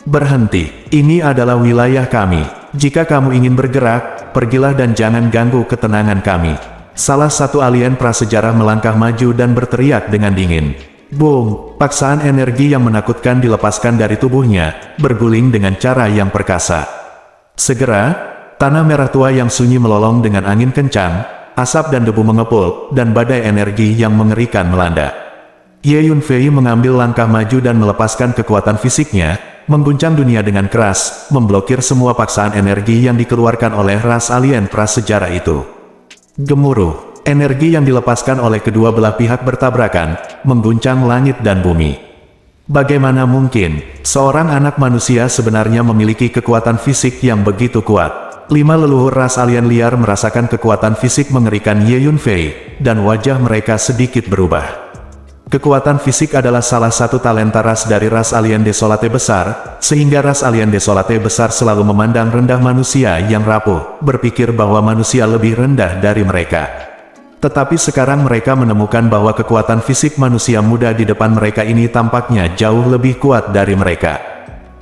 "Berhenti, ini adalah wilayah kami. Jika kamu ingin bergerak, pergilah dan jangan ganggu ketenangan kami." Salah satu alien prasejarah melangkah maju dan berteriak dengan dingin. Boom! Paksaan energi yang menakutkan dilepaskan dari tubuhnya, berguling dengan cara yang perkasa. Segera, tanah merah tua yang sunyi melolong dengan angin kencang, asap dan debu mengepul, dan badai energi yang mengerikan melanda. Ye Yunfei mengambil langkah maju dan melepaskan kekuatan fisiknya, mengguncang dunia dengan keras, memblokir semua paksaan energi yang dikeluarkan oleh ras alien prasejarah itu. Gemuruh, energi yang dilepaskan oleh kedua belah pihak bertabrakan, mengguncang langit dan bumi. Bagaimana mungkin, seorang anak manusia sebenarnya memiliki kekuatan fisik yang begitu kuat? 5 leluhur ras alien liar merasakan kekuatan fisik mengerikan Ye Yunfei, dan wajah mereka sedikit berubah. Kekuatan fisik adalah salah satu talenta ras dari ras alien desolate besar, sehingga ras alien desolate besar selalu memandang rendah manusia yang rapuh, berpikir bahwa manusia lebih rendah dari mereka. Tetapi sekarang mereka menemukan bahwa kekuatan fisik manusia muda di depan mereka ini tampaknya jauh lebih kuat dari mereka.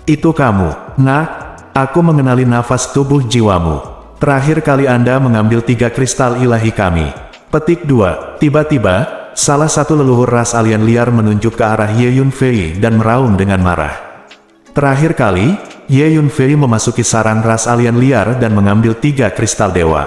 "Itu kamu, nak? Aku mengenali nafas tubuh jiwamu. Terakhir kali Anda mengambil 3 kristal ilahi kami." Petik 2. Tiba-tiba, salah satu leluhur ras alien liar menunjuk ke arah Ye Yunfei dan meraung dengan marah. Terakhir kali, Ye Yunfei memasuki sarang ras alien liar dan mengambil 3 kristal dewa.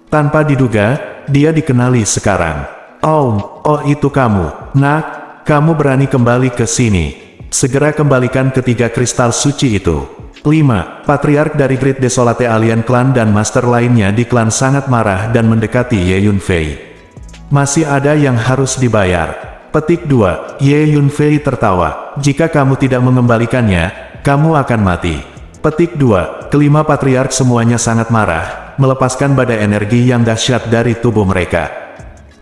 Tanpa diduga, dia dikenali sekarang. Oh, itu kamu, nak. Kamu berani kembali ke sini. Segera kembalikan ketiga kristal suci itu." 5. Patriark dari Great Desolate Alien Clan dan master lainnya di klan sangat marah dan mendekati Ye Yunfei. Masih ada yang harus dibayar. Petik 2. Ye Yunfei tertawa. Jika kamu tidak mengembalikannya, kamu akan mati. Petik 2. Kelima patriark semuanya sangat marah, melepaskan badai energi yang dahsyat dari tubuh mereka.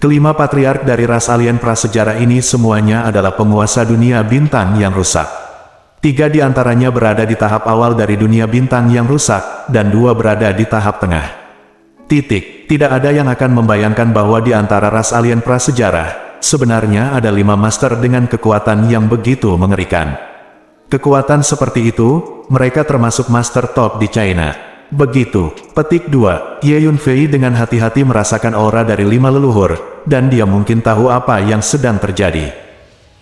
Kelima patriark dari ras alien prasejarah ini semuanya adalah penguasa dunia bintang yang rusak. 3 di antaranya berada di tahap awal dari dunia bintang yang rusak, dan 2 berada di tahap tengah. Tidak ada yang akan membayangkan bahwa di antara ras alien prasejarah, sebenarnya ada 5 master dengan kekuatan yang begitu mengerikan. Kekuatan seperti itu, mereka termasuk master top di China. Begitu. Petik 2. Ye Yunfei dengan hati-hati merasakan aura dari 5 leluhur, dan dia mungkin tahu apa yang sedang terjadi.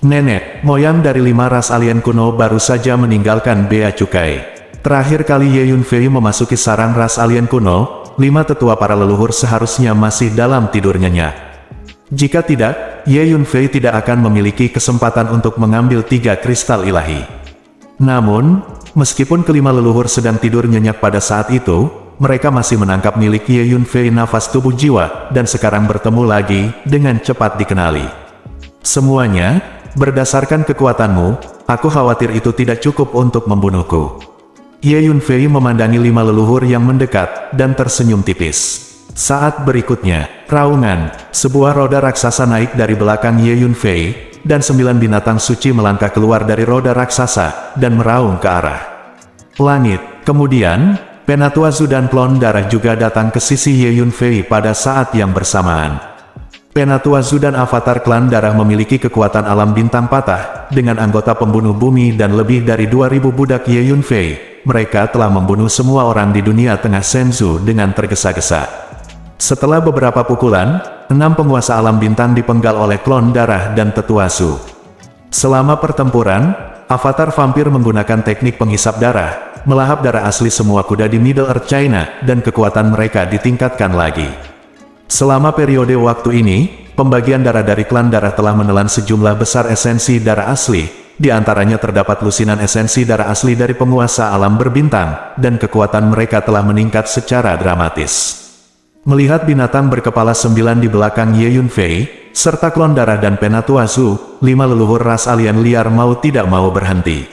Nenek moyang dari 5 ras alien kuno baru saja meninggalkan Bea Cukai. Terakhir kali Ye Yunfei memasuki sarang ras alien kuno, 5 tetua para leluhur seharusnya masih dalam tidur nyenyak. Jika tidak, Ye Yunfei tidak akan memiliki kesempatan untuk mengambil 3 kristal ilahi. Namun, meskipun kelima leluhur sedang tidur nyenyak pada saat itu, mereka masih menangkap milik Ye Yunfei nafas tubuh jiwa, dan sekarang bertemu lagi, dengan cepat dikenali. Semuanya, berdasarkan kekuatanmu, aku khawatir itu tidak cukup untuk membunuhku. Ye Yunfei memandangi 5 leluhur yang mendekat, dan tersenyum tipis. Saat berikutnya, raungan, sebuah roda raksasa naik dari belakang Ye Yunfei, dan 9 binatang suci melangkah keluar dari roda raksasa, dan meraung ke arah langit. Kemudian, Penatua Zhu dan Klon Darah juga datang ke sisi Ye Yunfei pada saat yang bersamaan. Penatua Zhu dan Avatar Klan Darah memiliki kekuatan alam bintang patah, dengan anggota pembunuh bumi dan lebih dari 2000 budak Ye Yunfei. Mereka telah membunuh semua orang di dunia tengah Shenzhou dengan tergesa-gesa. Setelah beberapa pukulan, 6 penguasa alam bintang dipenggal oleh Klon Darah dan Tetua Zhu. Selama pertempuran, Avatar Vampir menggunakan teknik penghisap darah, melahap darah asli semua kuda di Middle Earth China, dan kekuatan mereka ditingkatkan lagi. Selama periode waktu ini, pembagian darah dari klan darah telah menelan sejumlah besar esensi darah asli, di antaranya terdapat lusinan esensi darah asli dari penguasa alam berbintang, dan kekuatan mereka telah meningkat secara dramatis. Melihat binatang berkepala 9 di belakang Ye Yunfei, serta klon darah dan Penatua Zhu, 5 leluhur ras alien liar mau tidak mau berhenti.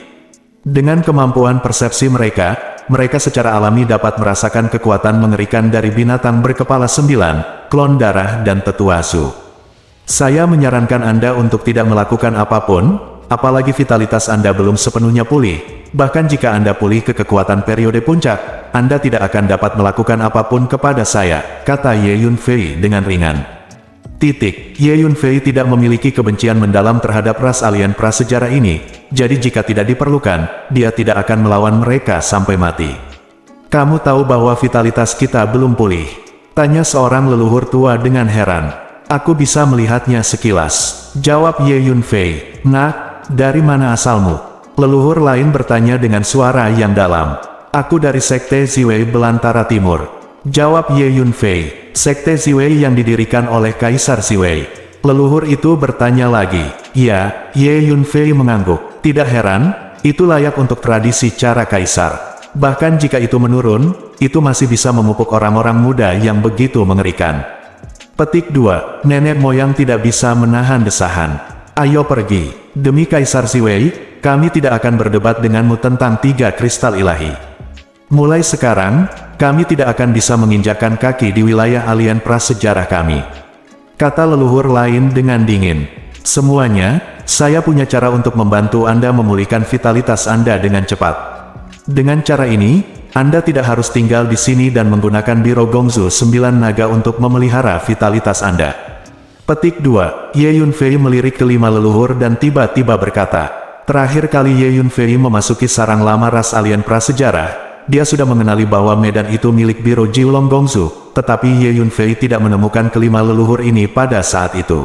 Dengan kemampuan persepsi mereka secara alami dapat merasakan kekuatan mengerikan dari binatang berkepala 9, klon darah dan Tetua Zhu. Saya menyarankan Anda untuk tidak melakukan apapun, apalagi vitalitas Anda belum sepenuhnya pulih. Bahkan jika Anda pulih ke kekuatan periode puncak, Anda tidak akan dapat melakukan apapun kepada saya, kata Ye Yunfei dengan ringan. Ye Yunfei tidak memiliki kebencian mendalam terhadap ras alien prasejarah ini, jadi jika tidak diperlukan, dia tidak akan melawan mereka sampai mati. Kamu tahu bahwa vitalitas kita belum pulih? Tanya seorang leluhur tua dengan heran. Aku bisa melihatnya sekilas, jawab Ye Yunfei. Nak, dari mana asalmu? Leluhur lain bertanya dengan suara yang dalam. Aku dari Sekte Ziwei Belantara Timur, jawab Ye Yunfei. Sekte Ziwei yang didirikan oleh Kaisar Ziwei. Leluhur itu bertanya lagi. Ya, Ye Yunfei mengangguk. Tidak heran, itu layak untuk tradisi cara Kaisar. Bahkan jika itu menurun, itu masih bisa memupuk orang-orang muda yang begitu mengerikan. Petik 2. Nenek moyang tidak bisa menahan desahan. Ayo pergi. Demi Kaisar Ziwei, kami tidak akan berdebat denganmu tentang 3 kristal ilahi. Mulai sekarang, kami tidak akan bisa menginjakkan kaki di wilayah alien prasejarah kami, kata leluhur lain dengan dingin. Semuanya, saya punya cara untuk membantu Anda memulihkan vitalitas Anda dengan cepat. Dengan cara ini, Anda tidak harus tinggal di sini dan menggunakan Biro Gongzu 9 naga untuk memelihara vitalitas Anda. Petik 2. Ye Yunfei melirik kelima leluhur dan tiba-tiba berkata, terakhir kali Ye Yunfei memasuki sarang lama ras alien prasejarah, dia sudah mengenali bahwa medan itu milik Biro Jiulong Gongzu, tetapi Ye Yunfei tidak menemukan kelima leluhur ini pada saat itu.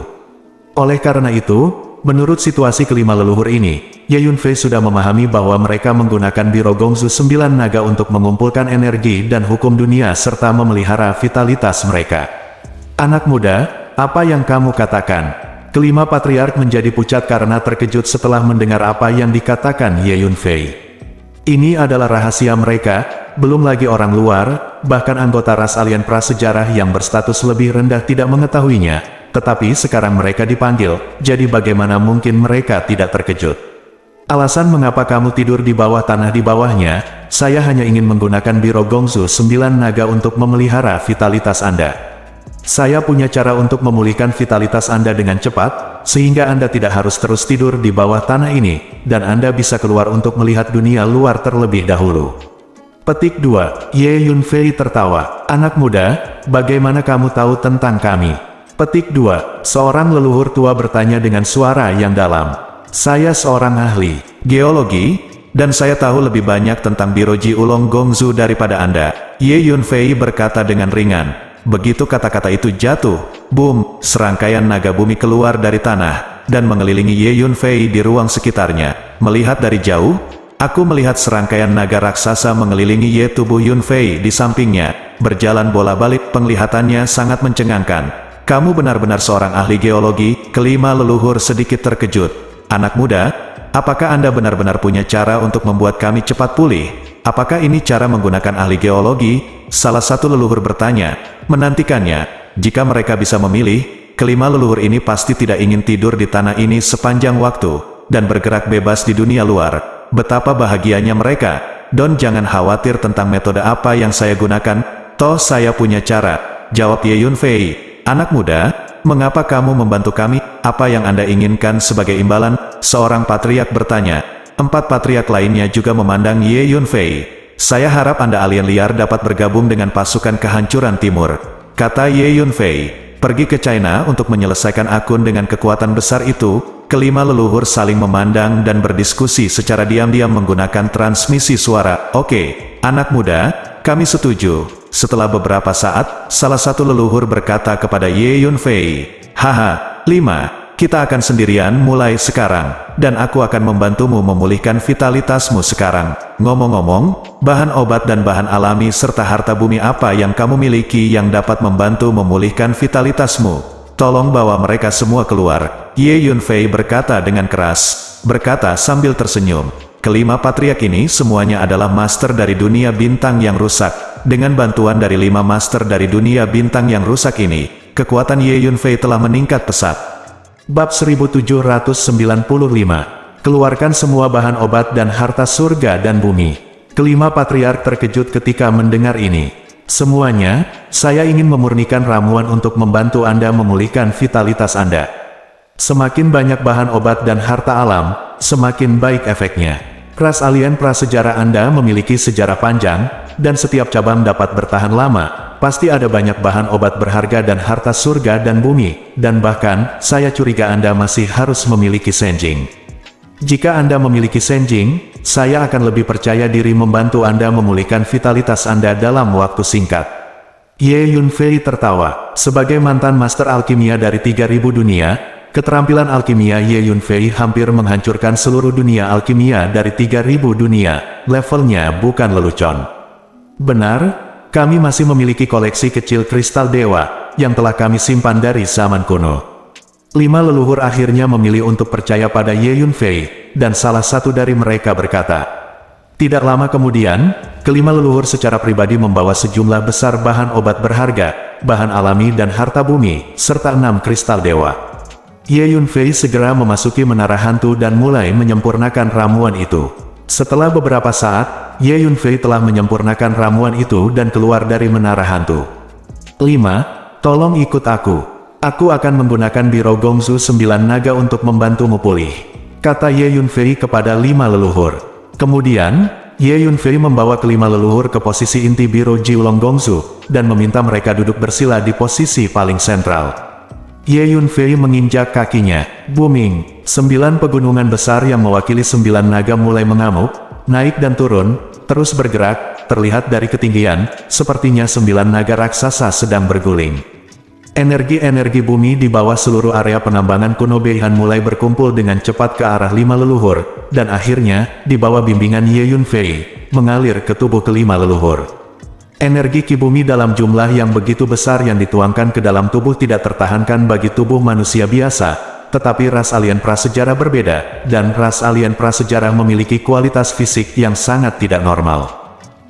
Oleh karena itu, menurut situasi kelima leluhur ini, Ye Yunfei sudah memahami bahwa mereka menggunakan Biro Gongzu 9 naga untuk mengumpulkan energi dan hukum dunia serta memelihara vitalitas mereka. Anak muda, apa yang kamu katakan? Kelima patriark menjadi pucat karena terkejut setelah mendengar apa yang dikatakan Ye Yunfei. Ini adalah rahasia mereka, belum lagi orang luar, bahkan anggota ras alien prasejarah yang berstatus lebih rendah tidak mengetahuinya. Tetapi sekarang mereka dipanggil, jadi bagaimana mungkin mereka tidak terkejut? Alasan mengapa kamu tidur di bawah tanah di bawahnya, saya hanya ingin menggunakan Biro Gongzu 9 naga untuk memelihara vitalitas Anda. Saya punya cara untuk memulihkan vitalitas Anda dengan cepat, sehingga Anda tidak harus terus tidur di bawah tanah ini, dan Anda bisa keluar untuk melihat dunia luar terlebih dahulu. Petik 2. Ye Yunfei tertawa. Anak muda, bagaimana kamu tahu tentang kami? Petik 2. Seorang leluhur tua bertanya dengan suara yang dalam. Saya seorang ahli geologi, dan saya tahu lebih banyak tentang Biro Ji Ulong Gongzu daripada Anda. Ye Yunfei berkata dengan ringan. Begitu kata-kata itu jatuh, boom, serangkaian naga bumi keluar dari tanah, dan mengelilingi Ye Yunfei di ruang sekitarnya. Melihat dari jauh, aku melihat serangkaian naga raksasa mengelilingi Ye tubuh Yunfei di sampingnya, berjalan bola-balik. Penglihatannya sangat mencengangkan. Kamu benar-benar seorang ahli geologi. Kelima leluhur sedikit terkejut. Anak muda, apakah Anda benar-benar punya cara untuk membuat kami cepat pulih? Apakah ini cara menggunakan ahli geologi? Salah satu leluhur bertanya, menantikannya. Jika mereka bisa memilih, kelima leluhur ini pasti tidak ingin tidur di tanah ini sepanjang waktu, dan bergerak bebas di dunia luar. Betapa bahagianya mereka. Don, jangan khawatir tentang metode apa yang saya gunakan, toh saya punya cara, jawab Ye Yunfei. Anak muda, mengapa kamu membantu kami? Apa yang Anda inginkan sebagai imbalan? Seorang patriark bertanya. 4 patriark lainnya juga memandang Ye Yunfei. Saya harap Anda alien liar dapat bergabung dengan pasukan kehancuran timur, kata Ye Yunfei. Pergi ke China untuk menyelesaikan akun dengan kekuatan besar itu. Kelima leluhur saling memandang dan berdiskusi secara diam-diam menggunakan transmisi suara. Oke, anak muda, kami setuju. Setelah beberapa saat, salah satu leluhur berkata kepada Ye Yunfei, haha, 5. Kita akan sendirian mulai sekarang, dan aku akan membantumu memulihkan vitalitasmu sekarang. Ngomong-ngomong, bahan obat dan bahan alami serta harta bumi apa yang kamu miliki yang dapat membantu memulihkan vitalitasmu? Tolong bawa mereka semua keluar. Ye Yunfei berkata dengan keras, berkata sambil tersenyum. Kelima patriark ini semuanya adalah master dari dunia bintang yang rusak. Dengan bantuan dari 5 master dari dunia bintang yang rusak ini, kekuatan Ye Yunfei telah meningkat pesat. Bab 1795. Keluarkan semua bahan obat dan harta surga dan bumi. Kelima patriark terkejut ketika mendengar ini. Semuanya, saya ingin memurnikan ramuan untuk membantu Anda memulihkan vitalitas Anda. Semakin banyak bahan obat dan harta alam, semakin baik efeknya. Ras alien prasejarah Anda memiliki sejarah panjang, dan setiap cabang dapat bertahan lama. Pasti ada banyak bahan obat berharga dan harta surga dan bumi, dan bahkan, saya curiga Anda masih harus memiliki senjing. Jika Anda memiliki senjing, saya akan lebih percaya diri membantu Anda memulihkan vitalitas Anda dalam waktu singkat. Ye Yunfei tertawa. Sebagai mantan master alkimia dari 3000 dunia, keterampilan alkimia Ye Yunfei hampir menghancurkan seluruh dunia alkimia dari 3000 dunia. Levelnya bukan lelucon. Benar? Kami masih memiliki koleksi kecil kristal dewa, yang telah kami simpan dari zaman kuno. 5 leluhur akhirnya memilih untuk percaya pada Ye Yunfei, dan salah satu dari mereka berkata. Tidak lama kemudian, kelima leluhur secara pribadi membawa sejumlah besar bahan obat berharga, bahan alami dan harta bumi, serta 6 kristal dewa. Ye Yunfei segera memasuki menara hantu dan mulai menyempurnakan ramuan itu. Setelah beberapa saat, Ye Yunfei telah menyempurnakan ramuan itu dan keluar dari menara hantu. 5. Tolong ikut aku. Aku akan menggunakan Biro Gongzu 9 naga untuk membantumu pulih, kata Ye Yunfei kepada 5 leluhur. Kemudian, Ye Yunfei membawa kelima leluhur ke posisi inti Biro Ji Ulong Gongzu, dan meminta mereka duduk bersila di posisi paling sentral. Ye Yunfei menginjak kakinya. Booming. 9 pegunungan besar yang mewakili 9 naga mulai mengamuk, naik dan turun, terus bergerak, terlihat dari ketinggian, sepertinya 9 naga raksasa sedang berguling. Energi-energi bumi di bawah seluruh area penambangan kuno Beihan mulai berkumpul dengan cepat ke arah 5 leluhur, dan akhirnya, di bawah bimbingan Ye Yunfei, mengalir ke tubuh kelima leluhur. Energi ki bumi dalam jumlah yang begitu besar yang dituangkan ke dalam tubuh tidak tertahankan bagi tubuh manusia biasa, tetapi ras alien prasejarah berbeda, dan ras alien prasejarah memiliki kualitas fisik yang sangat tidak normal.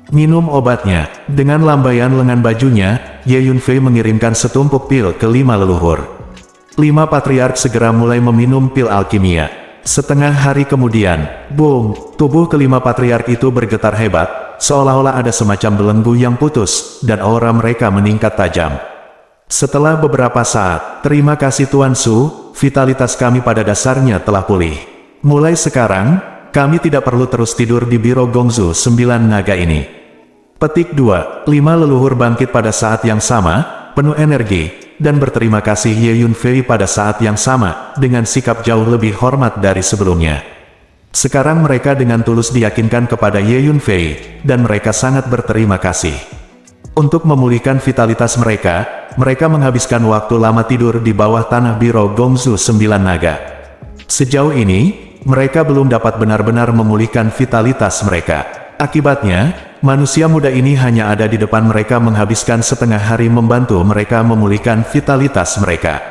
Minum obatnya. Dengan lambaian lengan bajunya, Ye Yunfei mengirimkan setumpuk pil ke 5 leluhur. 5 patriark segera mulai meminum pil alkimia. Setengah hari kemudian, boom, tubuh kelima patriark itu bergetar hebat, seolah-olah ada semacam belenggu yang putus, dan aura mereka meningkat tajam. Setelah beberapa saat, terima kasih Tuan Su, vitalitas kami pada dasarnya telah pulih. Mulai sekarang, kami tidak perlu terus tidur di Biro Gongzu 9 naga ini. Petik 2. 5 leluhur bangkit pada saat yang sama, penuh energi, dan berterima kasih Ye Yunfei pada saat yang sama, dengan sikap jauh lebih hormat dari sebelumnya. Sekarang mereka dengan tulus diyakinkan kepada Ye Yunfei, dan mereka sangat berterima kasih. Untuk memulihkan vitalitas mereka, mereka menghabiskan waktu lama tidur di bawah tanah Biro Gongzu 9 naga. Sejauh ini, mereka belum dapat benar-benar memulihkan vitalitas mereka. Akibatnya, manusia muda ini hanya ada di depan mereka menghabiskan setengah hari membantu mereka memulihkan vitalitas mereka.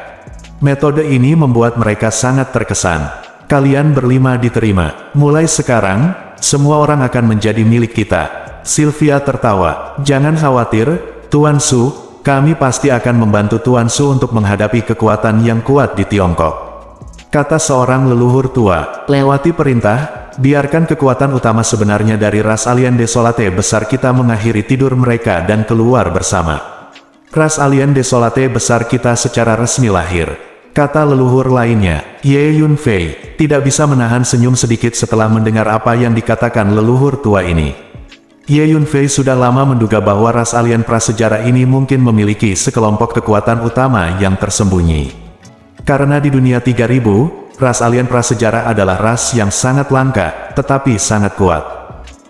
Metode ini membuat mereka sangat terkesan. Kalian berlima diterima. Mulai sekarang, semua orang akan menjadi milik kita. Sylvia tertawa. Jangan khawatir, Tuan Su, kami pasti akan membantu Tuan Su untuk menghadapi kekuatan yang kuat di Tiongkok. Kata seorang leluhur tua. Lewati perintah, biarkan kekuatan utama sebenarnya dari ras alien Desolate besar kita mengakhiri tidur mereka dan keluar bersama. Ras alien Desolate besar kita secara resmi lahir. Kata leluhur lainnya. Ye Yunfei tidak bisa menahan senyum sedikit setelah mendengar apa yang dikatakan leluhur tua ini. Ye Yunfei sudah lama menduga bahwa ras alien prasejarah ini mungkin memiliki sekelompok kekuatan utama yang tersembunyi. Karena di dunia 3000, ras alien prasejarah adalah ras yang sangat langka, tetapi sangat kuat.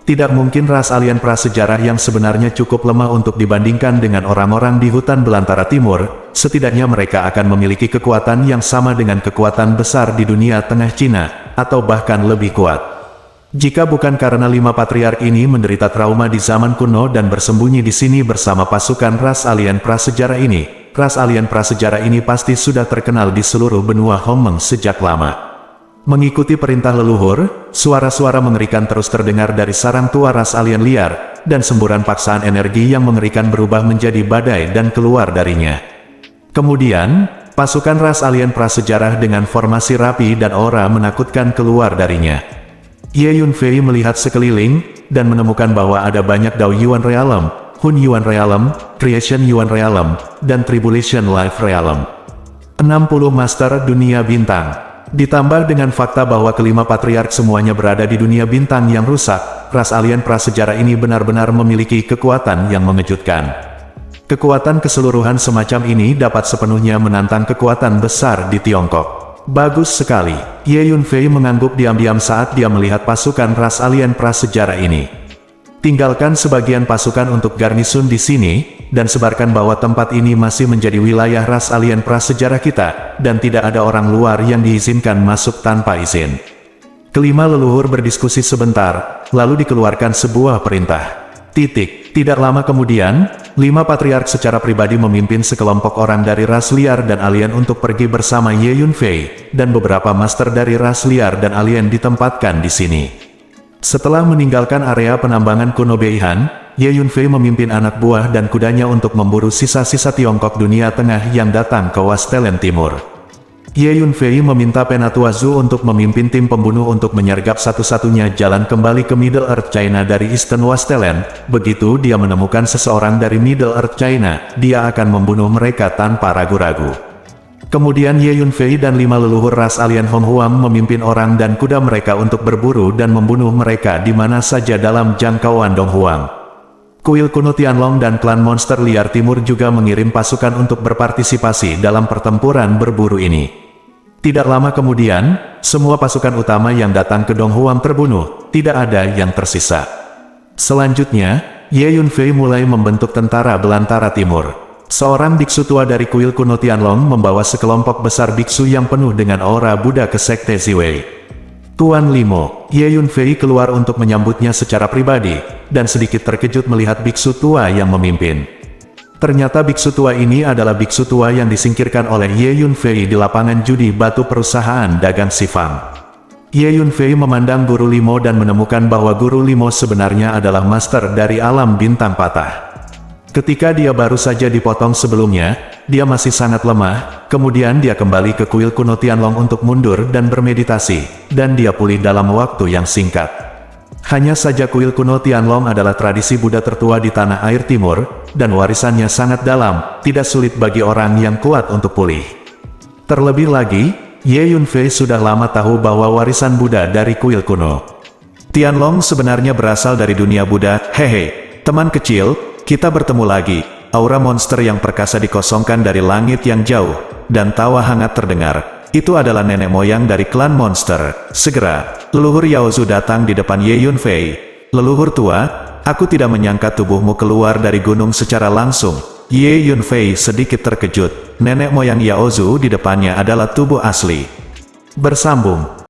Tidak mungkin ras alien prasejarah yang sebenarnya cukup lemah untuk dibandingkan dengan orang-orang di hutan belantara timur, setidaknya mereka akan memiliki kekuatan yang sama dengan kekuatan besar di dunia tengah Cina, atau bahkan lebih kuat. Jika bukan karena 5 patriark ini menderita trauma di zaman kuno dan bersembunyi di sini bersama pasukan ras alien prasejarah ini, ras alien prasejarah ini pasti sudah terkenal di seluruh benua Hongmeng sejak lama. Mengikuti perintah leluhur, suara-suara mengerikan terus terdengar dari sarang tua ras alien liar, dan semburan paksaan energi yang mengerikan berubah menjadi badai dan keluar darinya. Kemudian, pasukan ras alien prasejarah dengan formasi rapi dan aura menakutkan keluar darinya. Ye Yunfei melihat sekeliling, dan menemukan bahwa ada banyak Dao Yuan Realm, Hun Yuan Realm, Creation Yuan Realm, dan Tribulation Life Realm. 60 Master Dunia Bintang. Ditambah dengan fakta bahwa kelima patriark semuanya berada di dunia bintang yang rusak, ras alien prasejarah ini benar-benar memiliki kekuatan yang mengejutkan. Kekuatan keseluruhan semacam ini dapat sepenuhnya menantang kekuatan besar di Tiongkok. Bagus sekali. Ye Yunfei mengangguk diam-diam saat dia melihat pasukan ras alien prasejarah ini. Tinggalkan sebagian pasukan untuk garnisun di sini, dan sebarkan bahwa tempat ini masih menjadi wilayah ras alien prasejarah kita, dan tidak ada orang luar yang diizinkan masuk tanpa izin. Kelima leluhur berdiskusi sebentar, lalu dikeluarkan sebuah perintah. Tidak lama kemudian, 5 patriark secara pribadi memimpin sekelompok orang dari ras liar dan alien untuk pergi bersama Ye Yunfei, dan beberapa master dari ras liar dan alien ditempatkan di sini. Setelah meninggalkan area penambangan kuno Beihan, Ye Yunfei memimpin anak buah dan kudanya untuk memburu sisa-sisa Tiongkok dunia tengah yang datang ke Wastelen Timur. Ye Yunfei meminta Penatua Zhu untuk memimpin tim pembunuh untuk menyergap satu-satunya jalan kembali ke Middle Earth China dari Eastern Wastelen. Begitu dia menemukan seseorang dari Middle Earth China, dia akan membunuh mereka tanpa ragu-ragu. Kemudian Ye Yunfei dan 5 leluhur ras alien Hong Huang memimpin orang dan kuda mereka untuk berburu dan membunuh mereka di mana saja dalam jangkauan Dong Huang. Kuil kuno Tianlong dan klan monster liar timur juga mengirim pasukan untuk berpartisipasi dalam pertempuran berburu ini. Tidak lama kemudian, semua pasukan utama yang datang ke Dong Huang terbunuh, tidak ada yang tersisa. Selanjutnya, Ye Yunfei mulai membentuk tentara belantara timur. Seorang biksu tua dari kuil kuno Tianlong membawa sekelompok besar biksu yang penuh dengan aura Buddha ke sekte Ziwei. Tuan Limo, Ye Yunfei keluar untuk menyambutnya secara pribadi, dan sedikit terkejut melihat biksu tua yang memimpin. Ternyata biksu tua ini adalah biksu tua yang disingkirkan oleh Ye Yunfei di lapangan judi batu perusahaan dagang Sifang. Ye Yunfei memandang Guru Limo dan menemukan bahwa Guru Limo sebenarnya adalah master dari alam bintang patah. Ketika dia baru saja dipotong sebelumnya, dia masih sangat lemah, kemudian dia kembali ke kuil kuno Tianlong untuk mundur dan bermeditasi, dan dia pulih dalam waktu yang singkat. Hanya saja kuil kuno Tianlong adalah tradisi Buddha tertua di tanah air timur, dan warisannya sangat dalam, tidak sulit bagi orang yang kuat untuk pulih. Terlebih lagi, Ye Yunfei sudah lama tahu bahwa warisan Buddha dari kuil kuno Tianlong sebenarnya berasal dari dunia Buddha. Hehe, teman kecil, kita bertemu lagi. Aura monster yang perkasa dikosongkan dari langit yang jauh, dan tawa hangat terdengar. Itu adalah nenek moyang dari klan monster. Segera, leluhur Yaozu datang di depan Ye Yunfei. Leluhur tua, aku tidak menyangka tubuhmu keluar dari gunung secara langsung. Ye Yunfei sedikit terkejut. Nenek moyang Yaozu di depannya adalah tubuh asli. Bersambung.